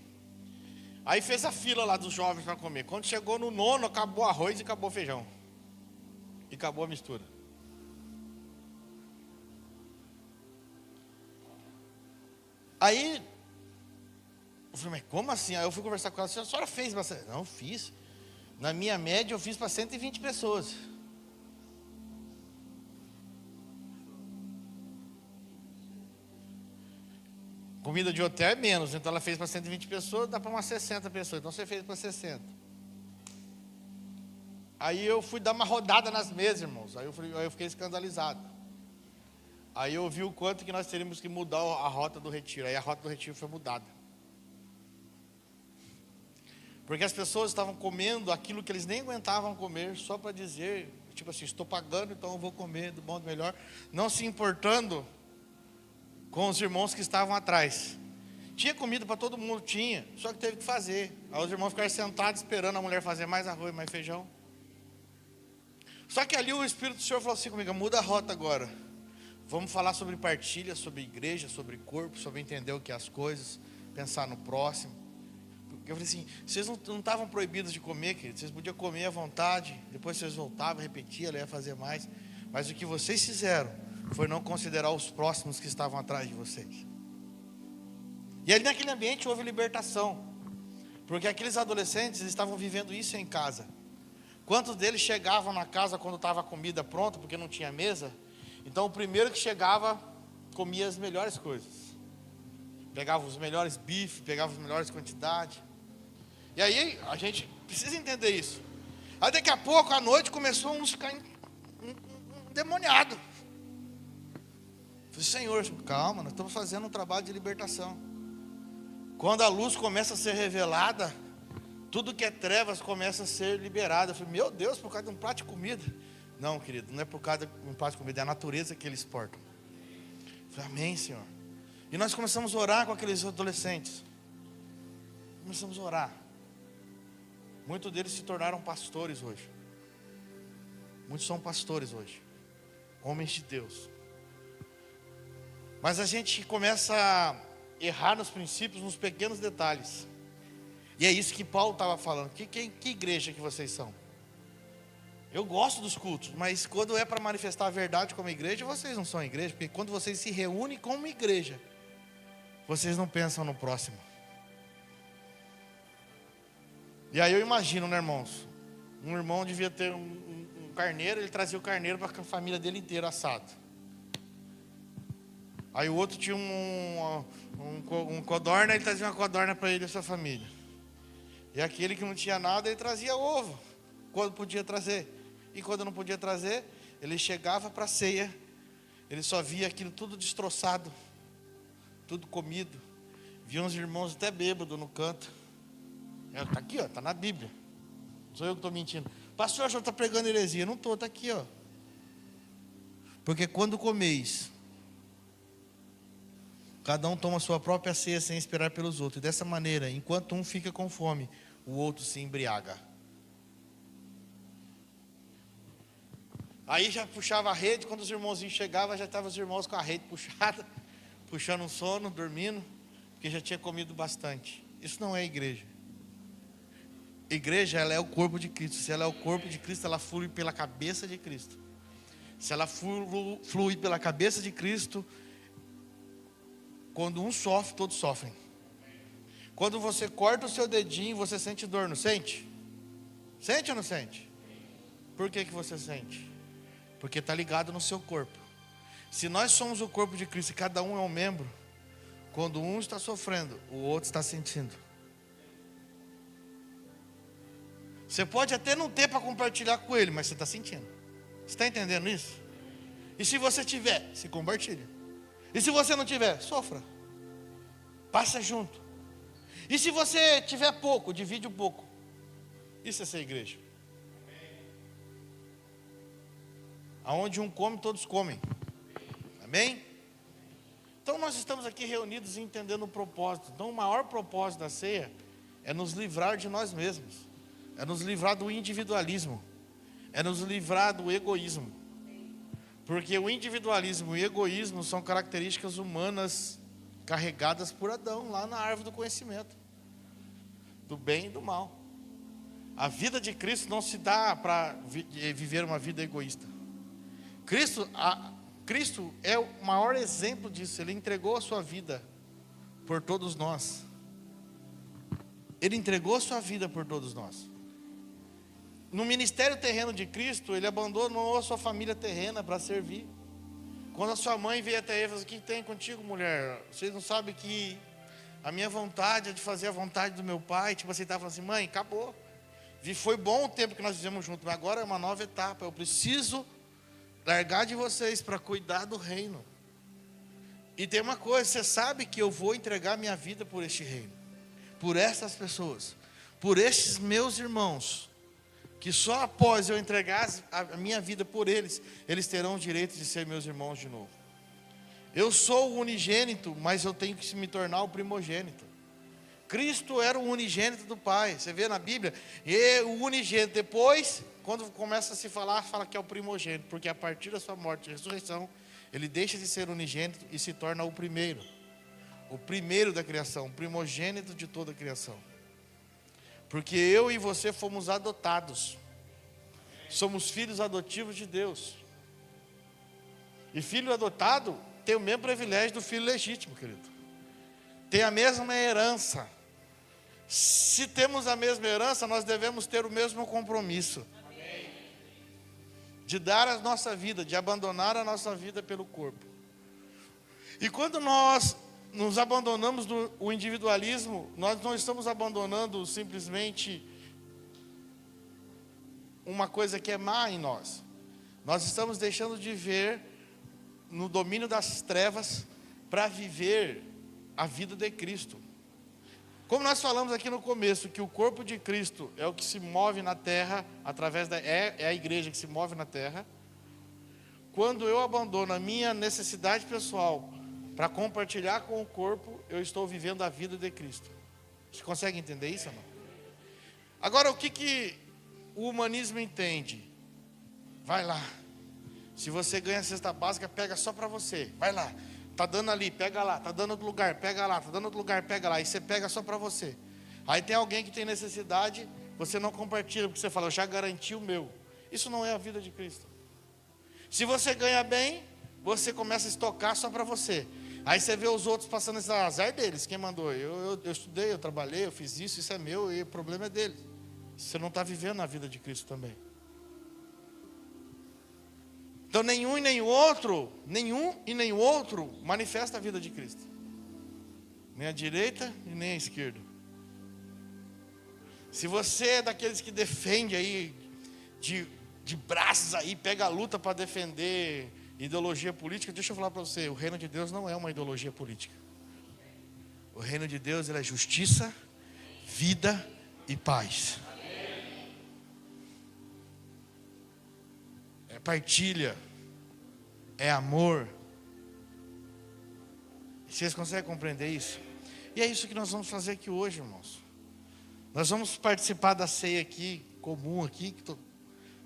Aí fez a fila lá dos jovens para comer. Quando chegou no 9, acabou o arroz e acabou o feijão. E acabou a mistura. Aí, eu falei, mas como assim? Aí eu fui conversar com ela, a senhora fez bastante? Não, fiz. Na minha média, eu fiz para 120 pessoas. Comida de hotel é menos, então ela fez para 120 pessoas, dá para umas 60 pessoas. Então você fez para 60. Aí eu fui dar uma rodada nas mesas, irmãos. Aí eu fiquei escandalizado. Aí eu vi o quanto que nós teríamos que mudar a rota do retiro. Aí a rota do retiro foi mudada. Porque as pessoas estavam comendo aquilo que eles nem aguentavam comer, só para dizer, tipo assim, estou pagando, então eu vou comer do bom do melhor. Não se importando com os irmãos que estavam atrás. Tinha comida para todo mundo, tinha, só que teve que fazer. Aí os irmãos ficaram sentados esperando a mulher fazer mais arroz, mais feijão. Só que ali o Espírito do Senhor falou assim comigo, muda a rota agora. Vamos falar sobre partilha, sobre igreja, sobre corpo, sobre entender o que é as coisas, pensar no próximo. Eu falei assim, vocês não estavam proibidos de comer, queridos, vocês podiam comer à vontade, depois vocês voltavam, repetiam, ela ia fazer mais. Mas o que vocês fizeram foi não considerar os próximos que estavam atrás de vocês. E ali naquele ambiente houve libertação, porque aqueles adolescentes estavam vivendo isso em casa. Quantos deles chegavam na casa quando estava a comida pronta, porque não tinha mesa? Então o primeiro que chegava comia as melhores coisas, pegava os melhores bifes, pegava as melhores quantidades. E aí a gente precisa entender isso. Aí daqui a pouco, à noite, começou uns ficar endemoniados. Falei, Senhor, calma, nós estamos fazendo um trabalho de libertação. Quando a luz começa a ser revelada, tudo que é trevas começa a ser liberado. Eu falei, meu Deus, por causa de um prato de comida. Não, querido, não é por causa de um prato de comida, é a natureza que eles portam. Eu falei, amém, Senhor. E nós começamos a orar com aqueles adolescentes. Começamos a orar. Muitos deles se tornaram pastores hoje. Muitos são pastores hoje. Homens de Deus. Mas a gente começa a errar nos princípios, nos pequenos detalhes. E é isso que Paulo estava falando. Que igreja que vocês são? Eu gosto dos cultos, mas quando é para manifestar a verdade como igreja, vocês não são igreja. Porque quando vocês se reúnem como igreja, vocês não pensam no próximo. E aí eu imagino, né, irmãos? Um irmão devia ter um carneiro, ele trazia o carneiro para a família dele inteira assado. Aí o outro tinha um codorna, ele trazia uma codorna para ele e a sua família. E aquele que não tinha nada, ele trazia ovo, quando podia trazer. E quando não podia trazer, ele chegava para a ceia, ele só via aquilo tudo destroçado, tudo comido. Via uns irmãos até bêbados no canto. Está aqui, ó, está na Bíblia. Não sou eu que estou mentindo. Pastor, o senhor está pregando heresia. Não estou, está aqui, ó. Porque quando comeis, cada um toma a sua própria ceia sem esperar pelos outros. E dessa maneira, enquanto um fica com fome, o outro se embriaga. Aí já puxava a rede, quando os irmãozinhos chegavam, já estavam os irmãos com a rede puxada, puxando um sono, dormindo, porque já tinha comido bastante. Isso não é igreja. Igreja, ela é o corpo de Cristo. Se ela é o corpo de Cristo, ela flui pela cabeça de Cristo. Se ela flui pela cabeça de Cristo, quando um sofre, todos sofrem. Quando você corta o seu dedinho, você sente dor, não sente? Sente ou não sente? Por que você sente? Porque está ligado no seu corpo. Se nós somos o corpo de Cristo e cada um é um membro, quando um está sofrendo, o outro está sentindo. Você pode até não ter para compartilhar com ele, mas você está sentindo. Você está entendendo isso? E se você tiver, se compartilha. E se você não tiver, sofra. Passa junto. E se você tiver pouco, divide um pouco. Isso é ser igreja. Aonde um come, todos comem. Amém? Então nós estamos aqui reunidos entendendo o propósito. Então o maior propósito da ceia é nos livrar de nós mesmos. É nos livrar do individualismo. É nos livrar do egoísmo. Porque o individualismo e o egoísmo são características humanas carregadas por Adão, lá na árvore do conhecimento, do bem e do mal. A vida de Cristo não se dá para viver uma vida egoísta. Cristo é o maior exemplo disso. Ele entregou a sua vida por todos nós. Ele entregou a sua vida por todos nós. No ministério terreno de Cristo, Ele abandonou a sua família terrena para servir. Quando a sua mãe veio até ele e falou: o que tem contigo, mulher? Vocês não sabem que a minha vontade é de fazer a vontade do meu pai. Tipo, você estava falando assim: mãe, acabou. Foi bom o tempo que nós vivemos juntos, mas agora é uma nova etapa. Eu preciso largar de vocês para cuidar do reino. E tem uma coisa: você sabe que eu vou entregar minha vida por este reino, por essas pessoas, por estes meus irmãos, que só após eu entregar a minha vida por eles, eles terão o direito de ser meus irmãos de novo. Eu sou o unigênito, mas eu tenho que me tornar o primogênito. Cristo era o unigênito do Pai. Você vê na Bíblia, e o unigênito, depois, quando começa a se falar, fala que é o primogênito, porque a partir da sua morte e ressurreição, ele deixa de ser unigênito e se torna o primeiro da criação, o primogênito de toda a criação. Porque eu e você fomos adotados, somos filhos adotivos de Deus. E filho adotado tem o mesmo privilégio do filho legítimo, querido. Tem a mesma herança. Se temos a mesma herança, nós devemos ter o mesmo compromisso. De dar a nossa vida, de abandonar a nossa vida pelo corpo. E quando nós nos abandonamos do individualismo, nós não estamos abandonando simplesmente uma coisa que é má em nós. Nós estamos deixando de ver no domínio das trevas para viver a vida de Cristo. Como nós falamos aqui no começo, que o corpo de Cristo é o que se move na terra, é a igreja que se move na terra. Quando eu abandono a minha necessidade pessoal para compartilhar com o corpo, eu estou vivendo a vida de Cristo. Você consegue entender isso ou não? Agora, o que o humanismo entende? Vai lá. Se você ganha a cesta básica, pega só para você. Vai lá. Está dando ali, pega lá. Está dando outro lugar, pega lá. Está dando outro lugar, pega lá. E você pega só para você. Aí tem alguém que tem necessidade, você não compartilha, porque você fala: eu já garanti o meu. Isso não é a vida de Cristo. Se você ganha bem, você começa a estocar só para você. Aí você vê os outros passando esse azar deles. Quem mandou? Eu estudei, eu trabalhei, eu fiz isso é meu, e o problema é deles. Você não está vivendo a vida de Cristo também. Então nenhum e nem o outro manifesta a vida de Cristo. Nem a direita e nem a esquerda. Se você é daqueles que defende aí, de braços aí, pega a luta para defender ideologia política, deixa eu falar para você: o reino de Deus não é uma ideologia política. O reino de Deus, ele é justiça, vida e paz. É partilha, é amor. Vocês conseguem compreender isso? E é isso que nós vamos fazer aqui hoje, irmãos. Nós vamos participar da ceia aqui, comum aqui,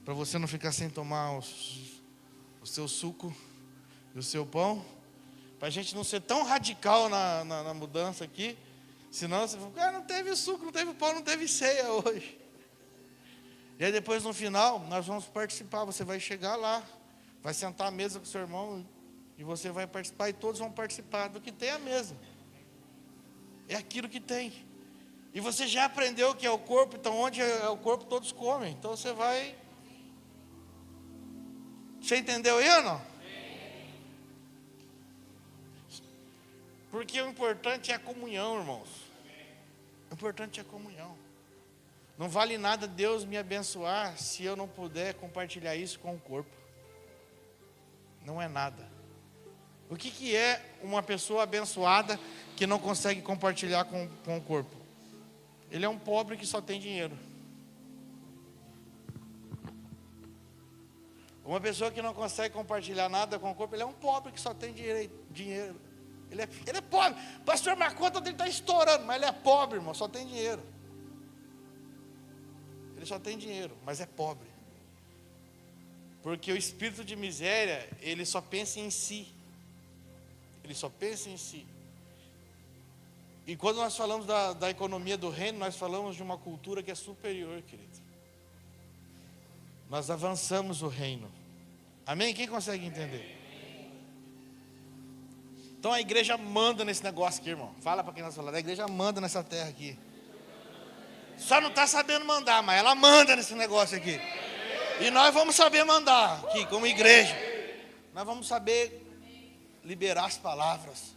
para você não ficar sem tomar o seu suco e o seu pão, para a gente não ser tão radical na mudança aqui, senão você fala: não teve suco, não teve pão, não teve ceia hoje. E aí depois no final, nós vamos participar, você vai chegar lá, vai sentar à mesa com o seu irmão, e você vai participar, e todos vão participar do que tem à mesa. É aquilo que tem. E você já aprendeu que é o corpo, então onde é o corpo todos comem. Então você vai... Você entendeu aí ou não? Porque o importante é a comunhão, irmãos. O importante é a comunhão. Não vale nada Deus me abençoar se eu não puder compartilhar isso com o corpo. Não é nada. O que é uma pessoa abençoada que não consegue compartilhar com o corpo? Ele é um pobre que só tem dinheiro. Uma pessoa que não consegue compartilhar nada com o corpo, ele é um pobre que só tem dinheiro. Ele é pobre. Pastor, mas a conta dele está estourando, mas ele é pobre, irmão, só tem dinheiro. Ele só tem dinheiro, mas é pobre. Porque o espírito de miséria, ele só pensa em si. Ele só pensa em si. E quando nós falamos da economia do reino, nós falamos de uma cultura que é superior, querido. Nós avançamos o reino. Amém? Quem consegue entender? Então a igreja manda nesse negócio aqui, irmão. Fala para quem nós falamos. A igreja manda nessa terra aqui. Só não está sabendo mandar, mas ela manda nesse negócio aqui. E nós vamos saber mandar aqui, como igreja. Nós vamos saber liberar as palavras,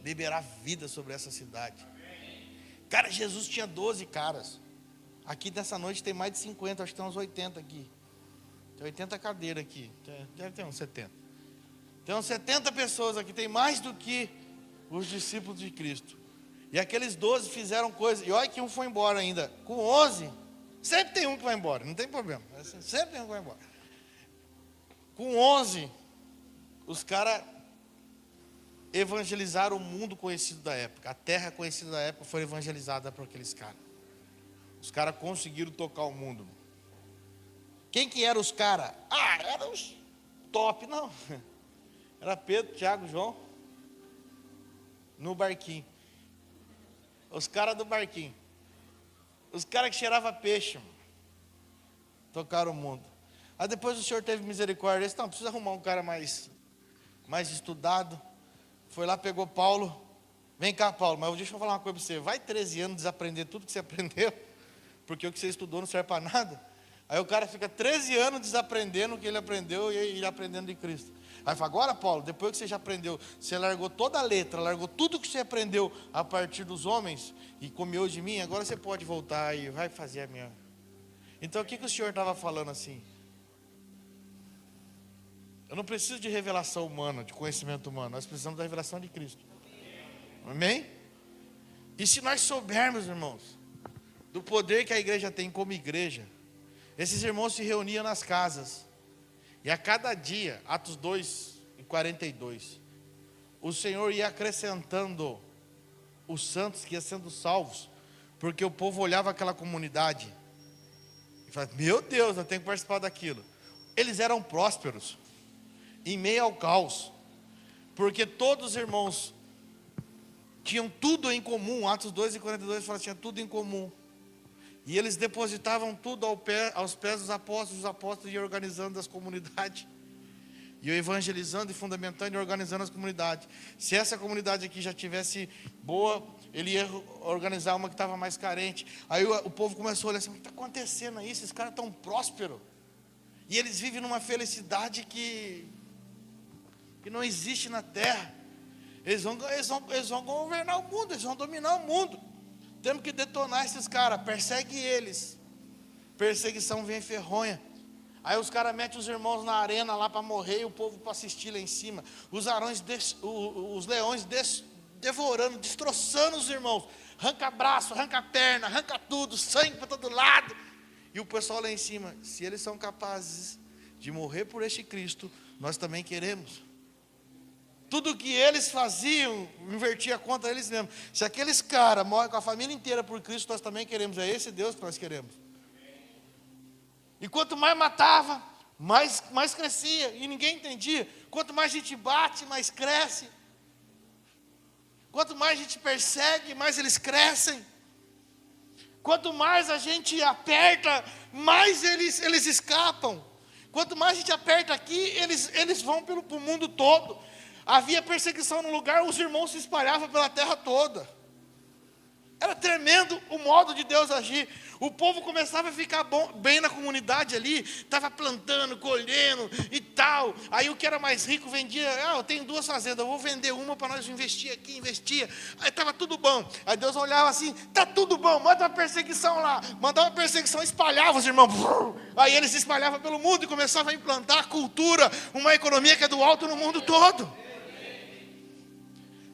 liberar vida sobre essa cidade. Cara, Jesus tinha 12 caras. Aqui nessa noite tem mais de 50, acho que tem uns 80 aqui. Tem 80 cadeiras aqui. Deve ter uns 70. Tem uns 70 pessoas aqui, tem mais do que os discípulos de Cristo. E aqueles 12 fizeram coisas. E olha que um foi embora ainda. Com 11, sempre tem um que vai embora, não tem problema. Sempre tem um que vai embora. Com 11, os caras evangelizaram o mundo conhecido da época. A terra conhecida da época foi evangelizada por aqueles caras. Os caras conseguiram tocar o mundo. Quem que eram os caras? Eram os top, não. Era Pedro, Tiago, João. No barquinho. Os caras do barquinho. Os caras que cheiravam peixe. Tocaram o mundo. Aí depois o Senhor teve misericórdia. Ele disse, não, precisa arrumar um cara mais estudado. Foi lá, pegou Paulo. Vem cá, Paulo, mas deixa eu falar uma coisa para você. Vai 13 anos desaprender tudo que você aprendeu. Porque o que você estudou não serve para nada. Aí o cara fica 13 anos desaprendendo o que ele aprendeu e ele aprendendo de Cristo. Aí fala, agora Paulo, depois que você já aprendeu, você largou toda a letra, largou tudo que você aprendeu a partir dos homens e comeu de mim, agora você pode voltar e vai fazer a minha. Então o que o Senhor estava falando assim? Eu não preciso de revelação humana, de conhecimento humano, nós precisamos da revelação de Cristo. Amém? E se nós soubermos, irmãos, do poder que a igreja tem como igreja, esses irmãos se reuniam nas casas. E a cada dia, Atos 2:42, o Senhor ia acrescentando os santos que iam sendo salvos, porque o povo olhava aquela comunidade e falava, meu Deus, eu tenho que participar daquilo. Eles eram prósperos, em meio ao caos, porque todos os irmãos tinham tudo em comum. Atos 2:42 fala, tinha tudo em comum. E eles depositavam tudo aos pés dos apóstolos. Os apóstolos iam organizando as comunidades. Iam evangelizando e fundamentando e organizando as comunidades. Se essa comunidade aqui já tivesse boa, ele ia organizar uma que estava mais carente. Aí o povo começou a olhar assim, o que está acontecendo aí? Esses caras estão prósperos. E eles vivem numa felicidade que não existe na terra. Eles vão governar o mundo, eles vão dominar o mundo. Temos que detonar esses caras, persegue eles. Perseguição vem ferronha. Aí os caras metem os irmãos na arena lá para morrer e o povo para assistir lá em cima. Os leões devorando, destroçando os irmãos. Arranca braço, arranca perna, arranca tudo, sangue para todo lado. E o pessoal lá em cima, se eles são capazes de morrer por este Cristo, nós também queremos. Tudo que eles faziam, invertia contra eles mesmos. Se aqueles caras morrem com a família inteira por Cristo, nós também queremos. É esse Deus que nós queremos. E quanto mais matava, mais crescia. E ninguém entendia. Quanto mais a gente bate, mais cresce. Quanto mais a gente persegue, mais eles crescem. Quanto mais a gente aperta, mais eles escapam. Quanto mais a gente aperta aqui, eles vão para o mundo todo. Havia perseguição no lugar, os irmãos se espalhavam pela terra toda. Era tremendo o modo de Deus agir. O povo começava a ficar bem na comunidade ali, estava plantando, colhendo e tal. Aí o que era mais rico vendia, eu tenho 2 fazendas, eu vou vender uma para nós investir aqui, investia. Aí estava tudo bom. Aí Deus olhava assim, está tudo bom, manda uma perseguição lá. Mandava uma perseguição, espalhava os irmãos. Aí eles se espalhavam pelo mundo e começavam a implantar a cultura, uma economia que é do alto no mundo todo.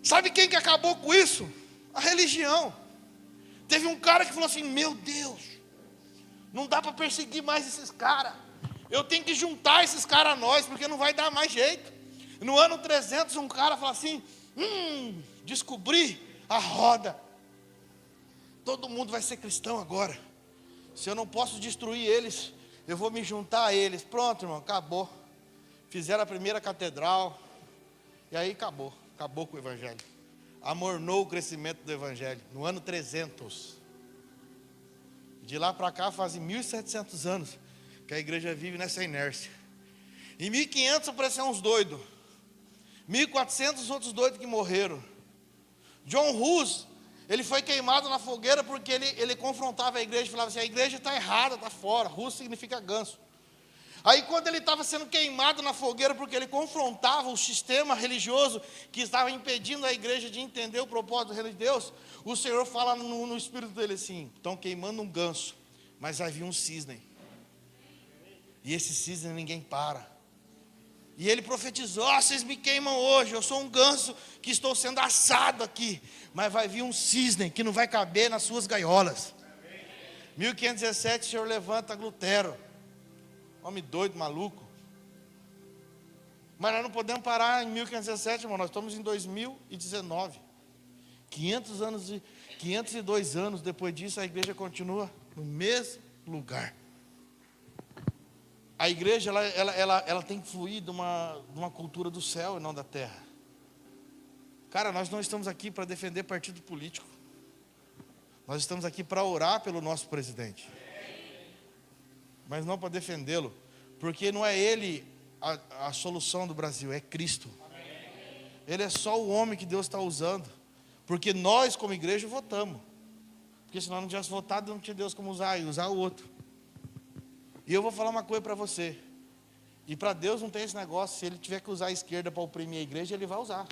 Sabe quem que acabou com isso? A religião. Teve um cara que falou assim, meu Deus, não dá para perseguir mais esses caras. Eu tenho que juntar esses caras a nós, porque não vai dar mais jeito. No ano 300, um cara falou assim, descobri a roda. Todo mundo vai ser cristão agora. Se eu não posso destruir eles, eu vou me juntar a eles. Pronto, irmão, acabou. fizeram a primeira catedral, e aí acabou com o evangelho. Amornou o crescimento do evangelho, no ano 300. De lá para cá fazem 1.700 anos que a igreja vive nessa inércia. Em 1500 apareceram uns doidos, 1400 outros doidos que morreram. John Hus, ele foi queimado na fogueira porque ele confrontava a igreja e falava assim: a igreja está errada, está fora. Hus significa ganso. Aí quando ele estava sendo queimado na fogueira porque ele confrontava o sistema religioso que estava impedindo a igreja de entender o propósito do reino de Deus, o Senhor fala no espírito dele assim: estão queimando um ganso, mas havia um cisne, e esse cisne ninguém para. E ele profetizou: vocês me queimam hoje, eu sou um ganso que estou sendo assado aqui, mas vai vir um cisne que não vai caber nas suas gaiolas. 1517 o Senhor levanta Lutero, homem doido, maluco. Mas nós não podemos parar em 1517, irmão. Nós estamos em 2019. 502 anos depois disso, a igreja continua no mesmo lugar. A igreja, ela tem que fluir de uma cultura do céu e não da terra. Cara, nós não estamos aqui para defender partido político. Nós estamos aqui para orar pelo nosso presidente, mas não para defendê-lo, porque não é ele a solução do Brasil, é Cristo. Ele é só o homem que Deus está usando, porque nós como igreja votamos, porque se nós não tivéssemos votado, não tinha Deus como usar, e usar o outro. E eu vou falar uma coisa para você, e para Deus não tem esse negócio: se Ele tiver que usar a esquerda para oprimir a igreja, Ele vai usar.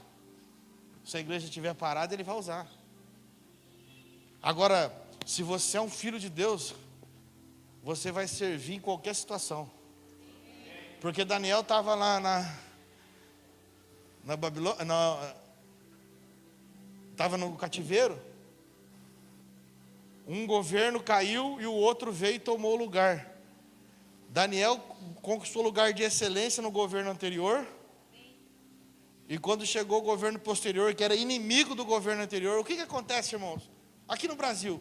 Se a igreja estiver parada, Ele vai usar. Agora, se você é um filho de Deus, você vai servir em qualquer situação. Porque Daniel estava lá na Babilônia, estava no cativeiro. Um governo caiu e o outro veio e tomou o lugar. Daniel conquistou lugar de excelência no governo anterior. E quando chegou o governo posterior, que era inimigo do governo anterior, o que acontece, irmãos? Aqui no Brasil,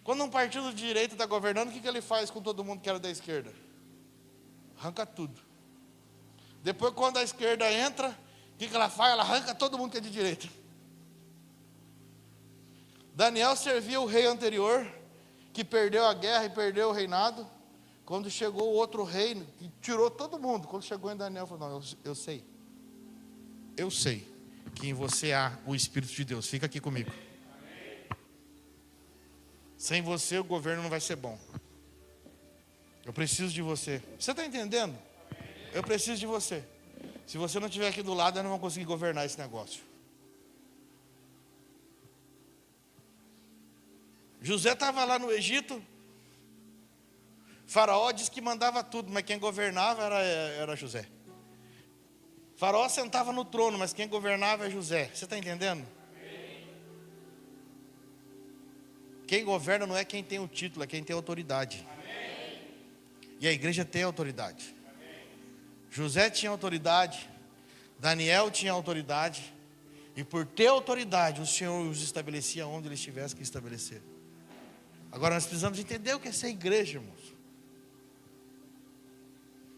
quando um partido de direita está governando, o que ele faz com todo mundo que era da esquerda? Arranca tudo. Depois, quando a esquerda entra, o que ela faz? Ela arranca todo mundo que é de direita. Daniel servia o rei anterior, que perdeu a guerra e perdeu o reinado. Quando chegou o outro rei, que tirou todo mundo. Quando chegou em Daniel, falou: não, eu sei que em você há o Espírito de Deus, fica aqui comigo. Sem você o governo não vai ser bom. Eu preciso de você. Você está entendendo? Eu preciso de você. Se você não estiver aqui do lado, eu não vou conseguir governar esse negócio. José estava lá no Egito. Faraó disse que mandava tudo, mas quem governava era José. Faraó sentava no trono, mas quem governava é José. Você está entendendo? Quem governa não é quem tem o título, é quem tem autoridade. E a igreja tem autoridade. José tinha autoridade, Daniel tinha autoridade, e por ter autoridade, o Senhor os estabelecia onde eles tivessem que estabelecer. Agora nós precisamos entender o que é ser igreja, irmãos.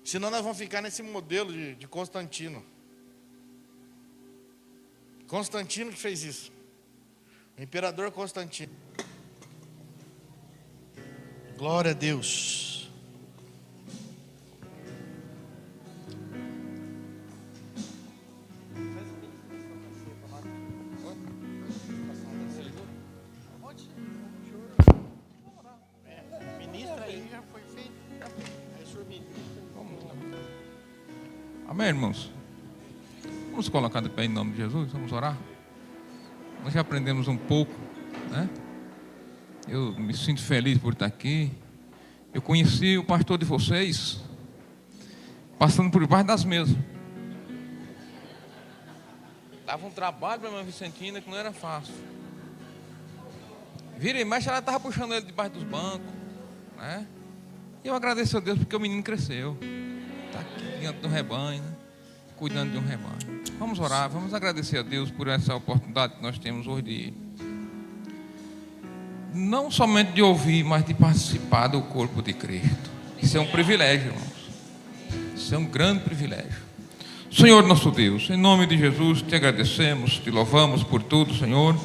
Senão nós vamos ficar nesse modelo de Constantino. Constantino que fez isso. O imperador Constantino. Glória a Deus. Ministro aí já foi feito. Amém, irmãos? Vamos colocar de pé em nome de Jesus, vamos orar. Nós já aprendemos um pouco, né? Eu me sinto feliz por estar aqui. Eu conheci o pastor de vocês passando por debaixo das mesas. Dava um trabalho para a irmã Vicentina que não era fácil. Vira e mexe, ela estava puxando ele debaixo dos bancos, né? E eu agradeço a Deus porque o menino cresceu. Está aqui diante do rebanho, né? Cuidando de um rebanho. Vamos orar, vamos agradecer a Deus por essa oportunidade que nós temos hoje de não somente de ouvir, mas de participar do corpo de Cristo. Isso é um privilégio, irmãos. Isso é um grande privilégio. Senhor nosso Deus, em nome de Jesus, te agradecemos, te louvamos por tudo, Senhor,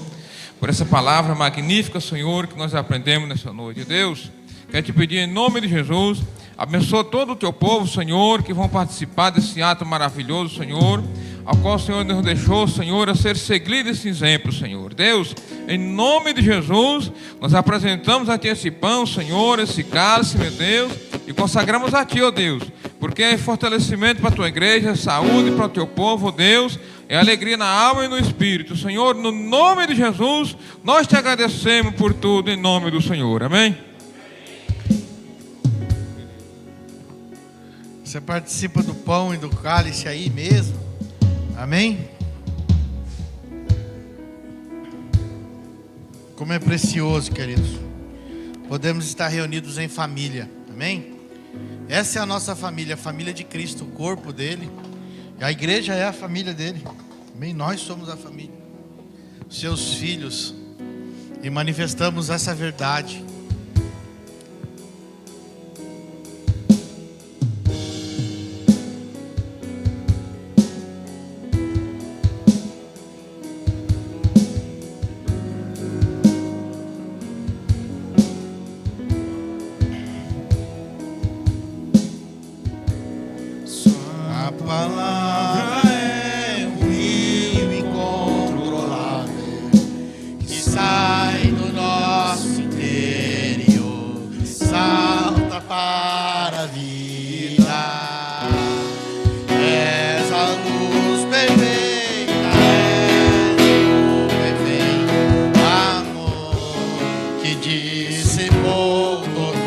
por essa palavra magnífica, Senhor, que nós aprendemos nessa noite. Deus, quero te pedir em nome de Jesus, abençoa todo o teu povo, Senhor, que vão participar desse ato maravilhoso, Senhor, ao qual o Senhor nos deixou, Senhor, a ser seguido esse exemplo, Senhor. Deus, em nome de Jesus, nós apresentamos a Ti esse pão, Senhor, esse cálice, meu Deus, e consagramos a Ti, ó Deus, porque é fortalecimento para a Tua igreja, saúde para o Teu povo, ó Deus, é alegria na alma e no espírito. Senhor, no nome de Jesus, nós Te agradecemos por tudo, em nome do Senhor. Amém? Você participa do pão e do cálice aí mesmo? Amém? Como é precioso, queridos, podemos estar reunidos em família. Amém? Essa é a nossa família, a família de Cristo, o corpo dele. A igreja é a família dele. Amém? Nós somos a família, seus filhos, e manifestamos essa verdade. A palavra é um rio incontrolável que sai do nosso interior, salta para a vida. És a luz perfeita, és o perfeito amor que dissipou todo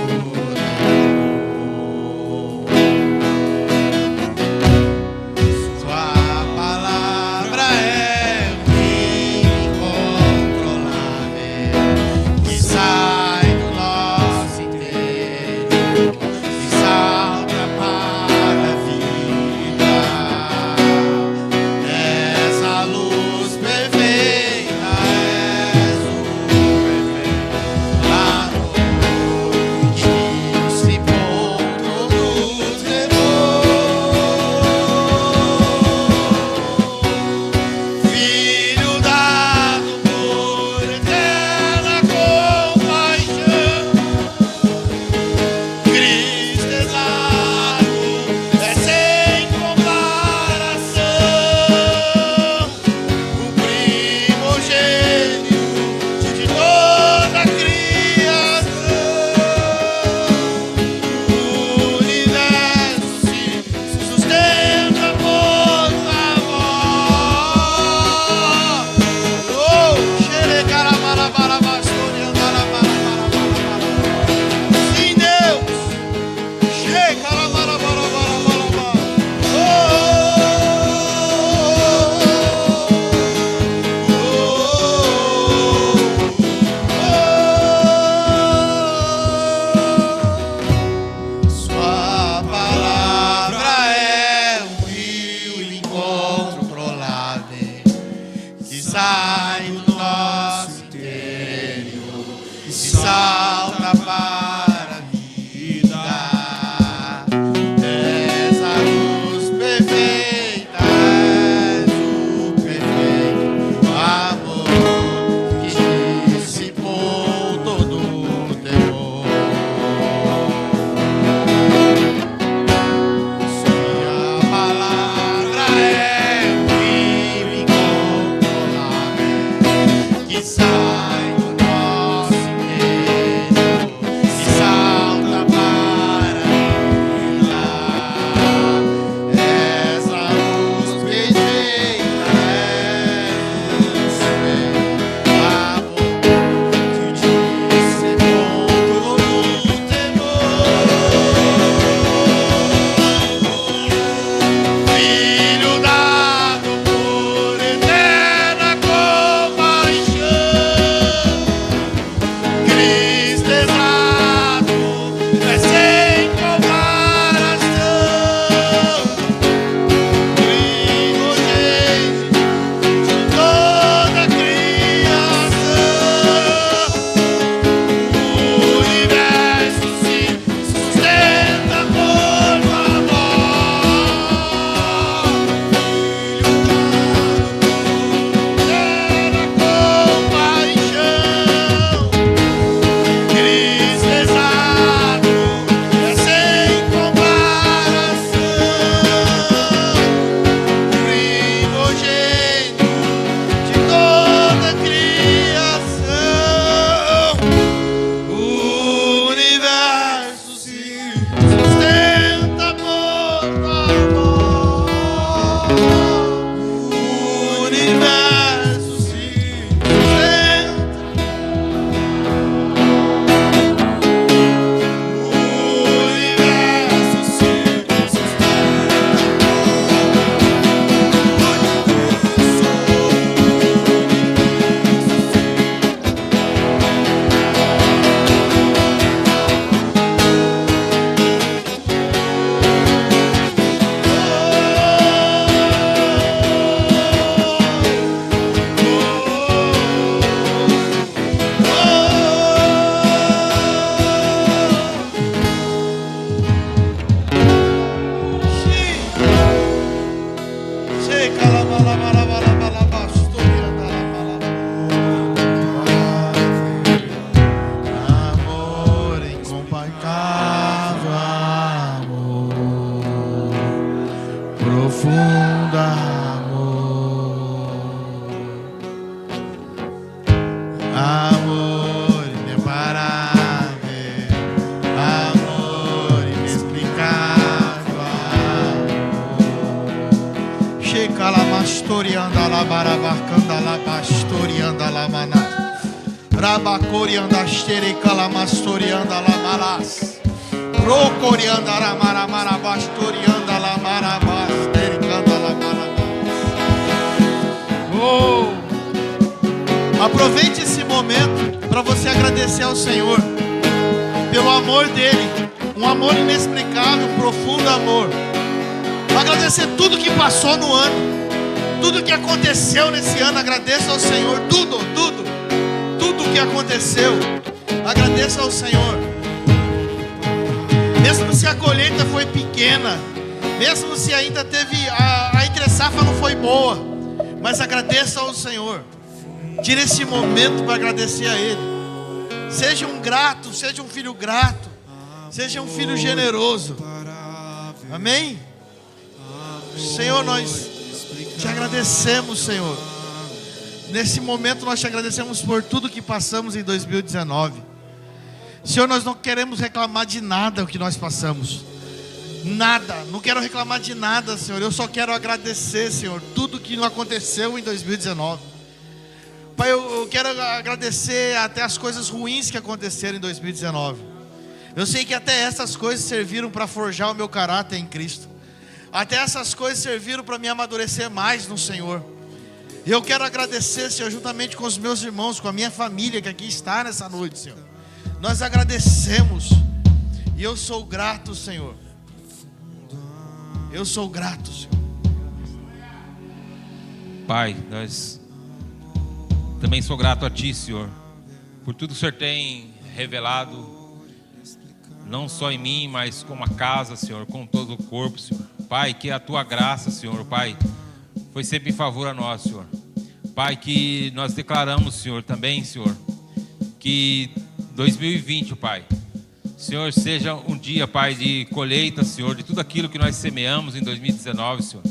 amor ineparável, amor inexplicável, amor. Checa la mastorianda la barabarcanda la bastorianda la maná, rabacorianda xereca la mastorianda la malás, procorianda la maramara bastorianda la marabás, tericanda la marabás. Oh! Aproveite esse momento para você agradecer ao Senhor pelo amor dele, um amor inexplicável, um profundo amor. Agradecer tudo que passou no ano, tudo que aconteceu nesse ano. Agradeça ao Senhor, tudo que aconteceu. Agradeça ao Senhor. Mesmo se a colheita foi pequena, mesmo se ainda teve a entre-safra não foi boa, mas agradeça ao Senhor. Tire esse momento para agradecer a Ele. Seja um grato, seja um filho grato, seja um filho generoso. Amém? Senhor, nós te agradecemos, Senhor. Nesse momento nós te agradecemos por tudo que passamos em 2019. Senhor, nós não queremos reclamar de nada o que nós passamos. Nada, não quero reclamar de nada, Senhor. Eu só quero agradecer, Senhor, tudo que não aconteceu em 2019. Pai, eu quero agradecer até as coisas ruins que aconteceram em 2019. Eu sei que até essas coisas serviram para forjar o meu caráter em Cristo. Até essas coisas serviram para me amadurecer mais no Senhor. E eu quero agradecer, Senhor, juntamente com os meus irmãos, com a minha família que aqui está nessa noite, Senhor. Nós agradecemos. E eu sou grato, Senhor. Eu sou grato, Senhor. Pai, nós também sou grato a Ti, Senhor, por tudo que o Senhor tem revelado, não só em mim, mas com a casa, Senhor, com todo o corpo, Senhor. Pai, que a Tua graça, Senhor, Pai, foi sempre em favor a nós, Senhor. Pai, que nós declaramos, Senhor, também, Senhor, que 2020, Pai, Senhor, seja um dia, Pai, de colheita, Senhor, de tudo aquilo que nós semeamos em 2019, Senhor.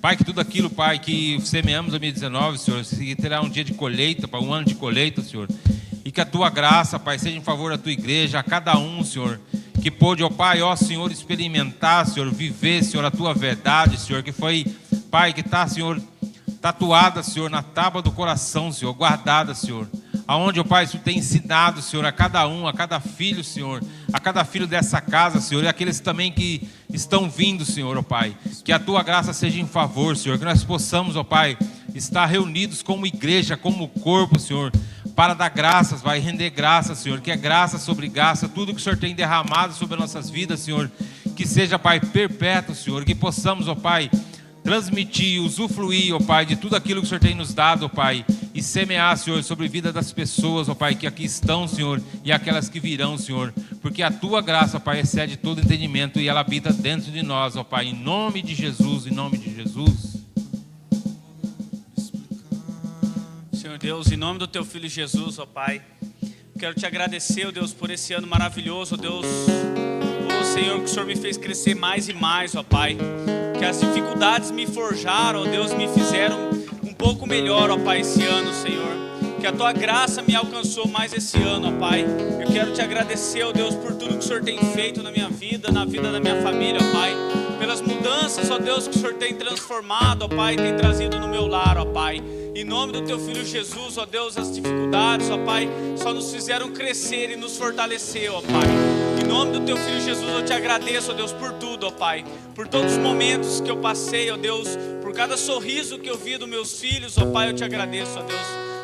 Pai, que tudo aquilo, Pai, que semeamos em 2019, Senhor, terá um dia de colheita, Pai, um ano de colheita, Senhor. E que a Tua graça, Pai, seja em favor da Tua igreja, a cada um, Senhor, que pôde, ó Pai, ó Senhor, experimentar, Senhor, viver, Senhor, a Tua verdade, Senhor, que foi, Pai, que está, Senhor, tatuada, Senhor, na tábua do coração, Senhor, guardada, Senhor. Aonde, ó Pai, isso tem ensinado, Senhor, a cada um, a cada filho, Senhor, a cada filho dessa casa, Senhor, e aqueles também que estão vindo, Senhor, ó Pai, que a Tua graça seja em favor, Senhor, que nós possamos, ó Pai, estar reunidos como igreja, como corpo, Senhor, para dar graças, vai render graças, Senhor, que é graça sobre graça, tudo que o Senhor tem derramado sobre nossas vidas, Senhor, que seja, Pai, perpétuo, Senhor, que possamos, ó Pai, transmitir, usufruir, ó Pai, de tudo aquilo que o Senhor tem nos dado, ó Pai, e semear, Senhor, sobre a vida das pessoas, ó Pai, que aqui estão, Senhor, e aquelas que virão, Senhor, porque a Tua graça, Pai, excede todo entendimento e ela habita dentro de nós, ó Pai, em nome de Jesus, em nome de Jesus. Senhor Deus, em nome do Teu Filho Jesus, ó Pai, quero Te agradecer, ó Deus, por esse ano maravilhoso, ó Deus, ó Senhor, que o Senhor me fez crescer mais e mais, ó Pai, que as dificuldades me forjaram, ó Deus, me fizeram um pouco melhor, ó Pai, esse ano, Senhor, que a Tua graça me alcançou mais esse ano, ó Pai. Eu quero Te agradecer, ó Deus, por tudo que o Senhor tem feito na minha vida, na vida da minha família, ó Pai, pelas mudanças, ó Deus, que o Senhor tem transformado, ó Pai, tem trazido no meu lar, ó Pai. Em nome do Teu Filho Jesus, ó Deus, as dificuldades, ó Pai, só nos fizeram crescer e nos fortalecer, ó Pai. Em nome do Teu Filho Jesus, eu Te agradeço, ó Deus, por tudo, ó Pai, por todos os momentos que eu passei, ó Deus, por cada sorriso que eu vi dos meus filhos, ó Pai, eu Te agradeço, ó Deus.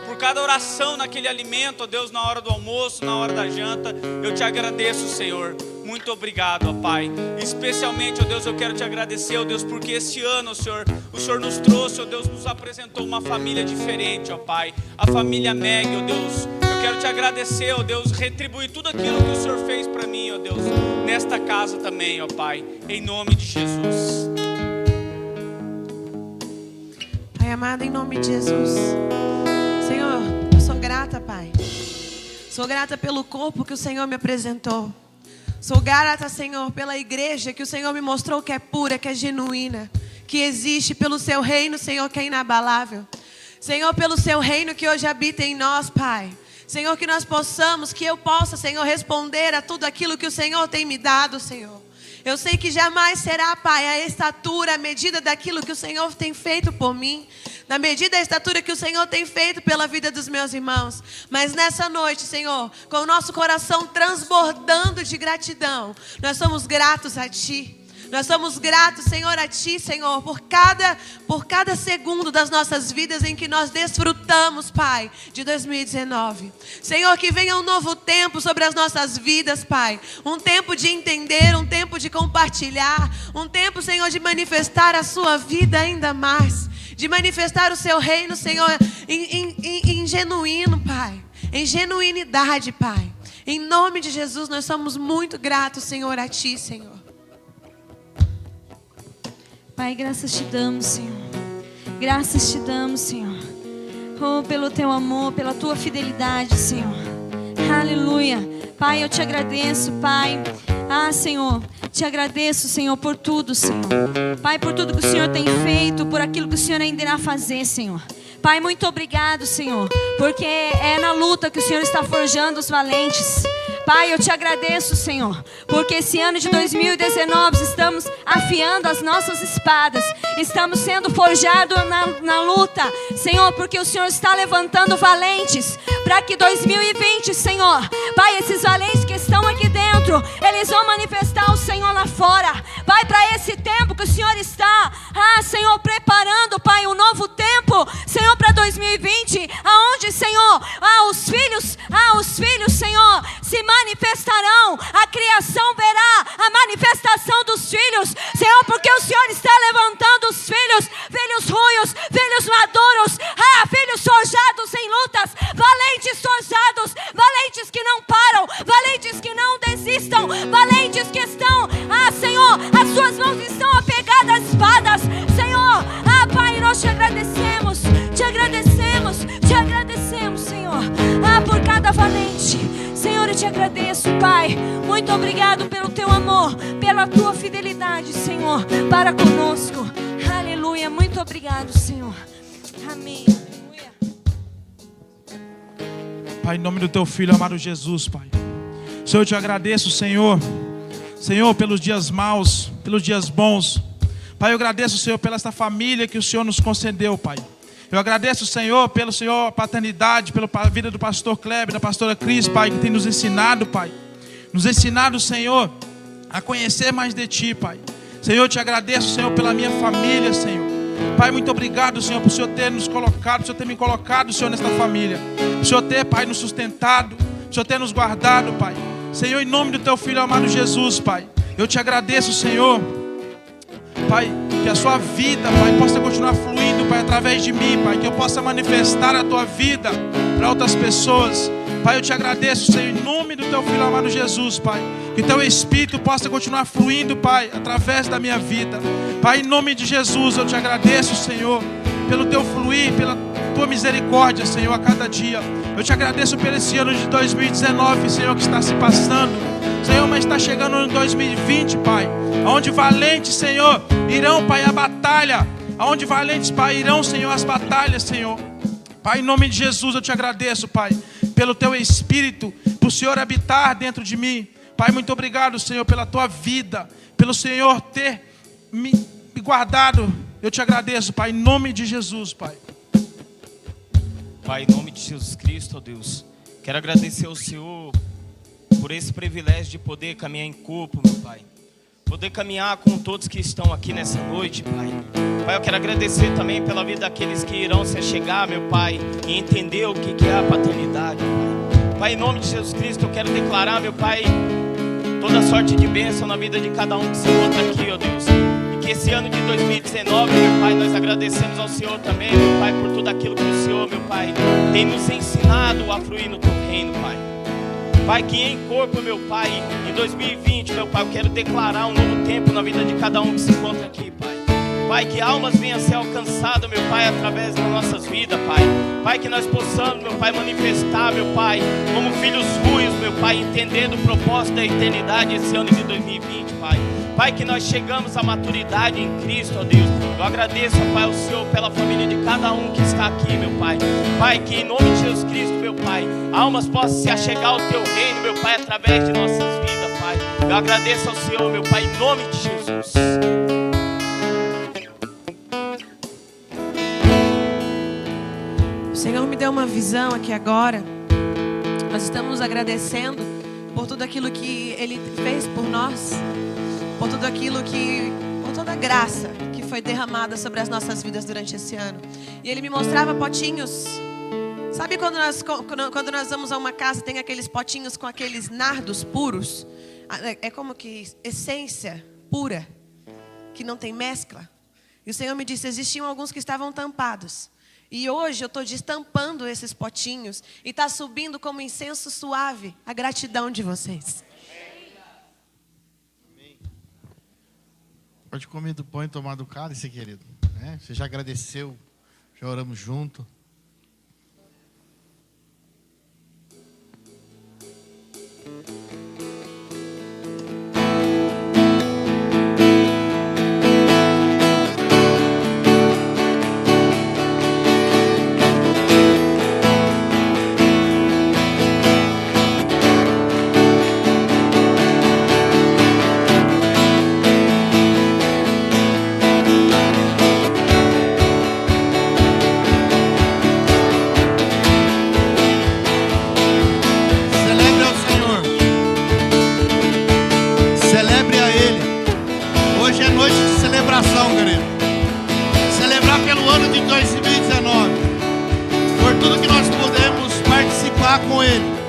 Por cada oração naquele alimento, ó Deus, na hora do almoço, na hora da janta, eu Te agradeço, Senhor. Muito obrigado, ó Pai. Especialmente, ó Deus, eu quero Te agradecer, ó Deus, porque este ano, ó Senhor, o Senhor nos trouxe, ó Deus, nos apresentou uma família diferente, ó Pai. A família Meg, ó Deus. Eu quero Te agradecer, ó Deus, retribuir tudo aquilo que o Senhor fez para mim, ó Deus, nesta casa também, ó Pai. Em nome de Jesus. Pai amado, em nome de Jesus. Senhor, eu sou grata, Pai. Sou grata pelo corpo que o Senhor me apresentou. Sou grata, Senhor, pela igreja que o Senhor me mostrou que é pura, que é genuína, que existe, pelo Seu reino, Senhor, que é inabalável. Senhor, pelo Seu reino que hoje habita em nós, Pai. Senhor, que nós possamos, que eu possa, Senhor, responder a tudo aquilo que o Senhor tem me dado, Senhor. Eu sei que jamais será, Pai, a estatura, a medida daquilo que o Senhor tem feito por mim, na medida da estatura que o Senhor tem feito pela vida dos meus irmãos. Mas nessa noite, Senhor, com o nosso coração transbordando de gratidão, nós somos gratos a Ti. Nós somos gratos, Senhor, a Ti, Senhor, por cada segundo das nossas vidas em que nós desfrutamos, Pai, de 2019. Senhor, que venha um novo tempo sobre as nossas vidas, Pai. Um tempo de entender, um tempo de compartilhar, um tempo, Senhor, de manifestar a Sua vida ainda mais. De manifestar o Seu reino, Senhor, em genuíno, Pai. Em genuinidade, Pai. Em nome de Jesus, nós somos muito gratos, Senhor, a Ti, Senhor. Pai, graças te damos, Senhor. Graças te damos, Senhor. Oh, pelo teu amor, pela tua fidelidade, Senhor. Aleluia. Pai, eu te agradeço, Pai. Ah, Senhor, te agradeço, Senhor, por tudo, Senhor. Pai, por tudo que o Senhor tem feito, por aquilo que o Senhor ainda irá fazer, Senhor. Pai, muito obrigado, Senhor, porque é na luta que o Senhor está forjando os valentes. Pai, eu te agradeço, Senhor, porque esse ano de 2019 estamos afiando as nossas espadas, estamos sendo forjados na luta, Senhor, porque o Senhor está levantando valentes para que 2020, Senhor, Pai, esses valentes que estão aqui dentro, eles vão manifestar o Senhor lá fora. Pai, para esse tempo que o Senhor está, Senhor, preparando, Pai, um novo tempo, Senhor, para 2020, aonde, Senhor, os filhos, Senhor, se manifestarão, a criação verá a manifestação dos filhos, Senhor, porque o Senhor está levantando os filhos ruios, filhos maduros, filhos forjados em lutas, valentes forjados, valentes que não param, valentes que não desistam, valentes que estão, Senhor, as suas mãos estão apegadas às espadas, Senhor, Pai, nós te agradecemos, Senhor, por cada valente, Senhor, eu te agradeço, Pai, muito obrigado pelo teu amor, pela tua fidelidade, Senhor, para conosco, aleluia, muito obrigado, Senhor, amém, aleluia. Pai, em nome do teu filho amado Jesus, Pai, Senhor, eu te agradeço, Senhor, pelos dias maus, pelos dias bons, Pai, eu agradeço, Senhor, pela esta família que o Senhor nos concedeu, Pai. Eu agradeço, Senhor, pelo Senhor, a paternidade, pela vida do pastor Kleber, da pastora Cris, Pai, que tem nos ensinado, Pai. Nos ensinado, Senhor, a conhecer mais de Ti, Pai. Senhor, eu te agradeço, Senhor, pela minha família, Senhor. Pai, muito obrigado, Senhor, por o Senhor ter nos colocado, por o Senhor ter me colocado, Senhor, nesta família. Por o Senhor ter, Pai, nos sustentado, por o Senhor ter nos guardado, Pai. Senhor, em nome do Teu Filho amado Jesus, Pai, eu te agradeço, Senhor, Pai, que a sua vida, Pai, possa continuar fluindo, Pai, através de mim, Pai, que eu possa manifestar a tua vida para outras pessoas. Pai, eu te agradeço, Senhor, em nome do teu filho amado Jesus, Pai, que teu Espírito possa continuar fluindo, Pai, através da minha vida. Pai, em nome de Jesus, eu te agradeço, Senhor, pelo teu fluir, pela tua misericórdia, Senhor, a cada dia. Eu te agradeço por esse ano de 2019, Senhor, que está se passando, Senhor, mas está chegando o ano de 2020, Pai, onde valentes, Senhor, irão, Pai, a batalha, onde valentes, Pai, irão, Senhor, as batalhas, Senhor. Pai, em nome de Jesus, eu te agradeço, Pai, pelo teu Espírito, por o Senhor habitar dentro de mim. Pai, muito obrigado, Senhor, pela tua vida, pelo Senhor ter me guardado. Eu te agradeço, Pai, em nome de Jesus, Pai. Pai, em nome de Jesus Cristo, ó Deus, quero agradecer ao Senhor por esse privilégio de poder caminhar em corpo, meu Pai. Poder caminhar com todos que estão aqui nessa noite, Pai. Pai, eu quero agradecer também pela vida daqueles que irão se chegar, meu Pai, e entender o que é a paternidade, Pai. Pai, em nome de Jesus Cristo, eu quero declarar, meu Pai, toda sorte de bênção na vida de cada um que se encontra aqui, ó Deus. E que esse ano de 2019, meu Pai, nós agradecemos ao Senhor também, meu Pai, por tudo aquilo que o Senhor, meu Pai, tem nos ensinado a fluir no teu reino, Pai. Pai, que em corpo, meu Pai, em 2020, meu Pai, eu quero declarar um novo tempo na vida de cada um que se encontra aqui, Pai. Pai, que almas venham a ser alcançadas, meu Pai, através das nossas vidas, Pai. Pai, que nós possamos, meu Pai, manifestar, meu Pai, como filhos ruios, meu Pai, entendendo o propósito da eternidade esse ano de 2020, Pai. Pai, que nós chegamos à maturidade em Cristo, ó Deus. Eu agradeço, Pai, ao Senhor pela família de cada um que está aqui, meu Pai. Pai, que em nome de Jesus Cristo, meu Pai, almas possam se achegar ao teu reino, meu Pai, através de nossas vidas, Pai. Eu agradeço ao Senhor, meu Pai, em nome de Jesus. O Senhor me deu uma visão aqui agora. Nós estamos agradecendo por tudo aquilo que Ele fez por nós, por tudo aquilo por toda a graça que foi derramada sobre as nossas vidas durante esse ano. E Ele me mostrava potinhos. Sabe quando nós vamos a uma casa, tem aqueles potinhos com aqueles nardos puros? É como que essência pura, que não tem mescla. E o Senhor me disse, existiam alguns que estavam tampados. E hoje eu estou destampando esses potinhos e está subindo como incenso suave a gratidão de vocês. Pode comer do pão e tomar do cálice, querido. Você já agradeceu, já oramos junto. Querido, celebrar pelo ano de 2019, por tudo que nós pudemos participar com Ele.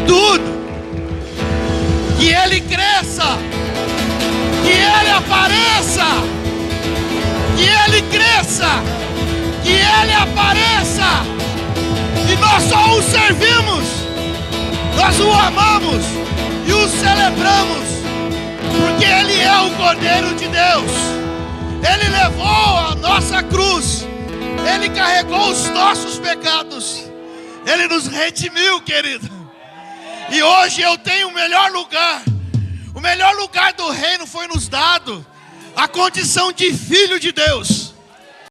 tudo. Que Ele cresça, que Ele apareça, que Ele cresça, que Ele apareça. E nós só o servimos, nós o amamos e o celebramos, porque Ele é o Cordeiro de Deus. Ele levou a nossa cruz, Ele carregou os nossos pecados, Ele nos redimiu, querido. E hoje eu tenho o melhor lugar do reino foi nos dado, a condição de filho de Deus.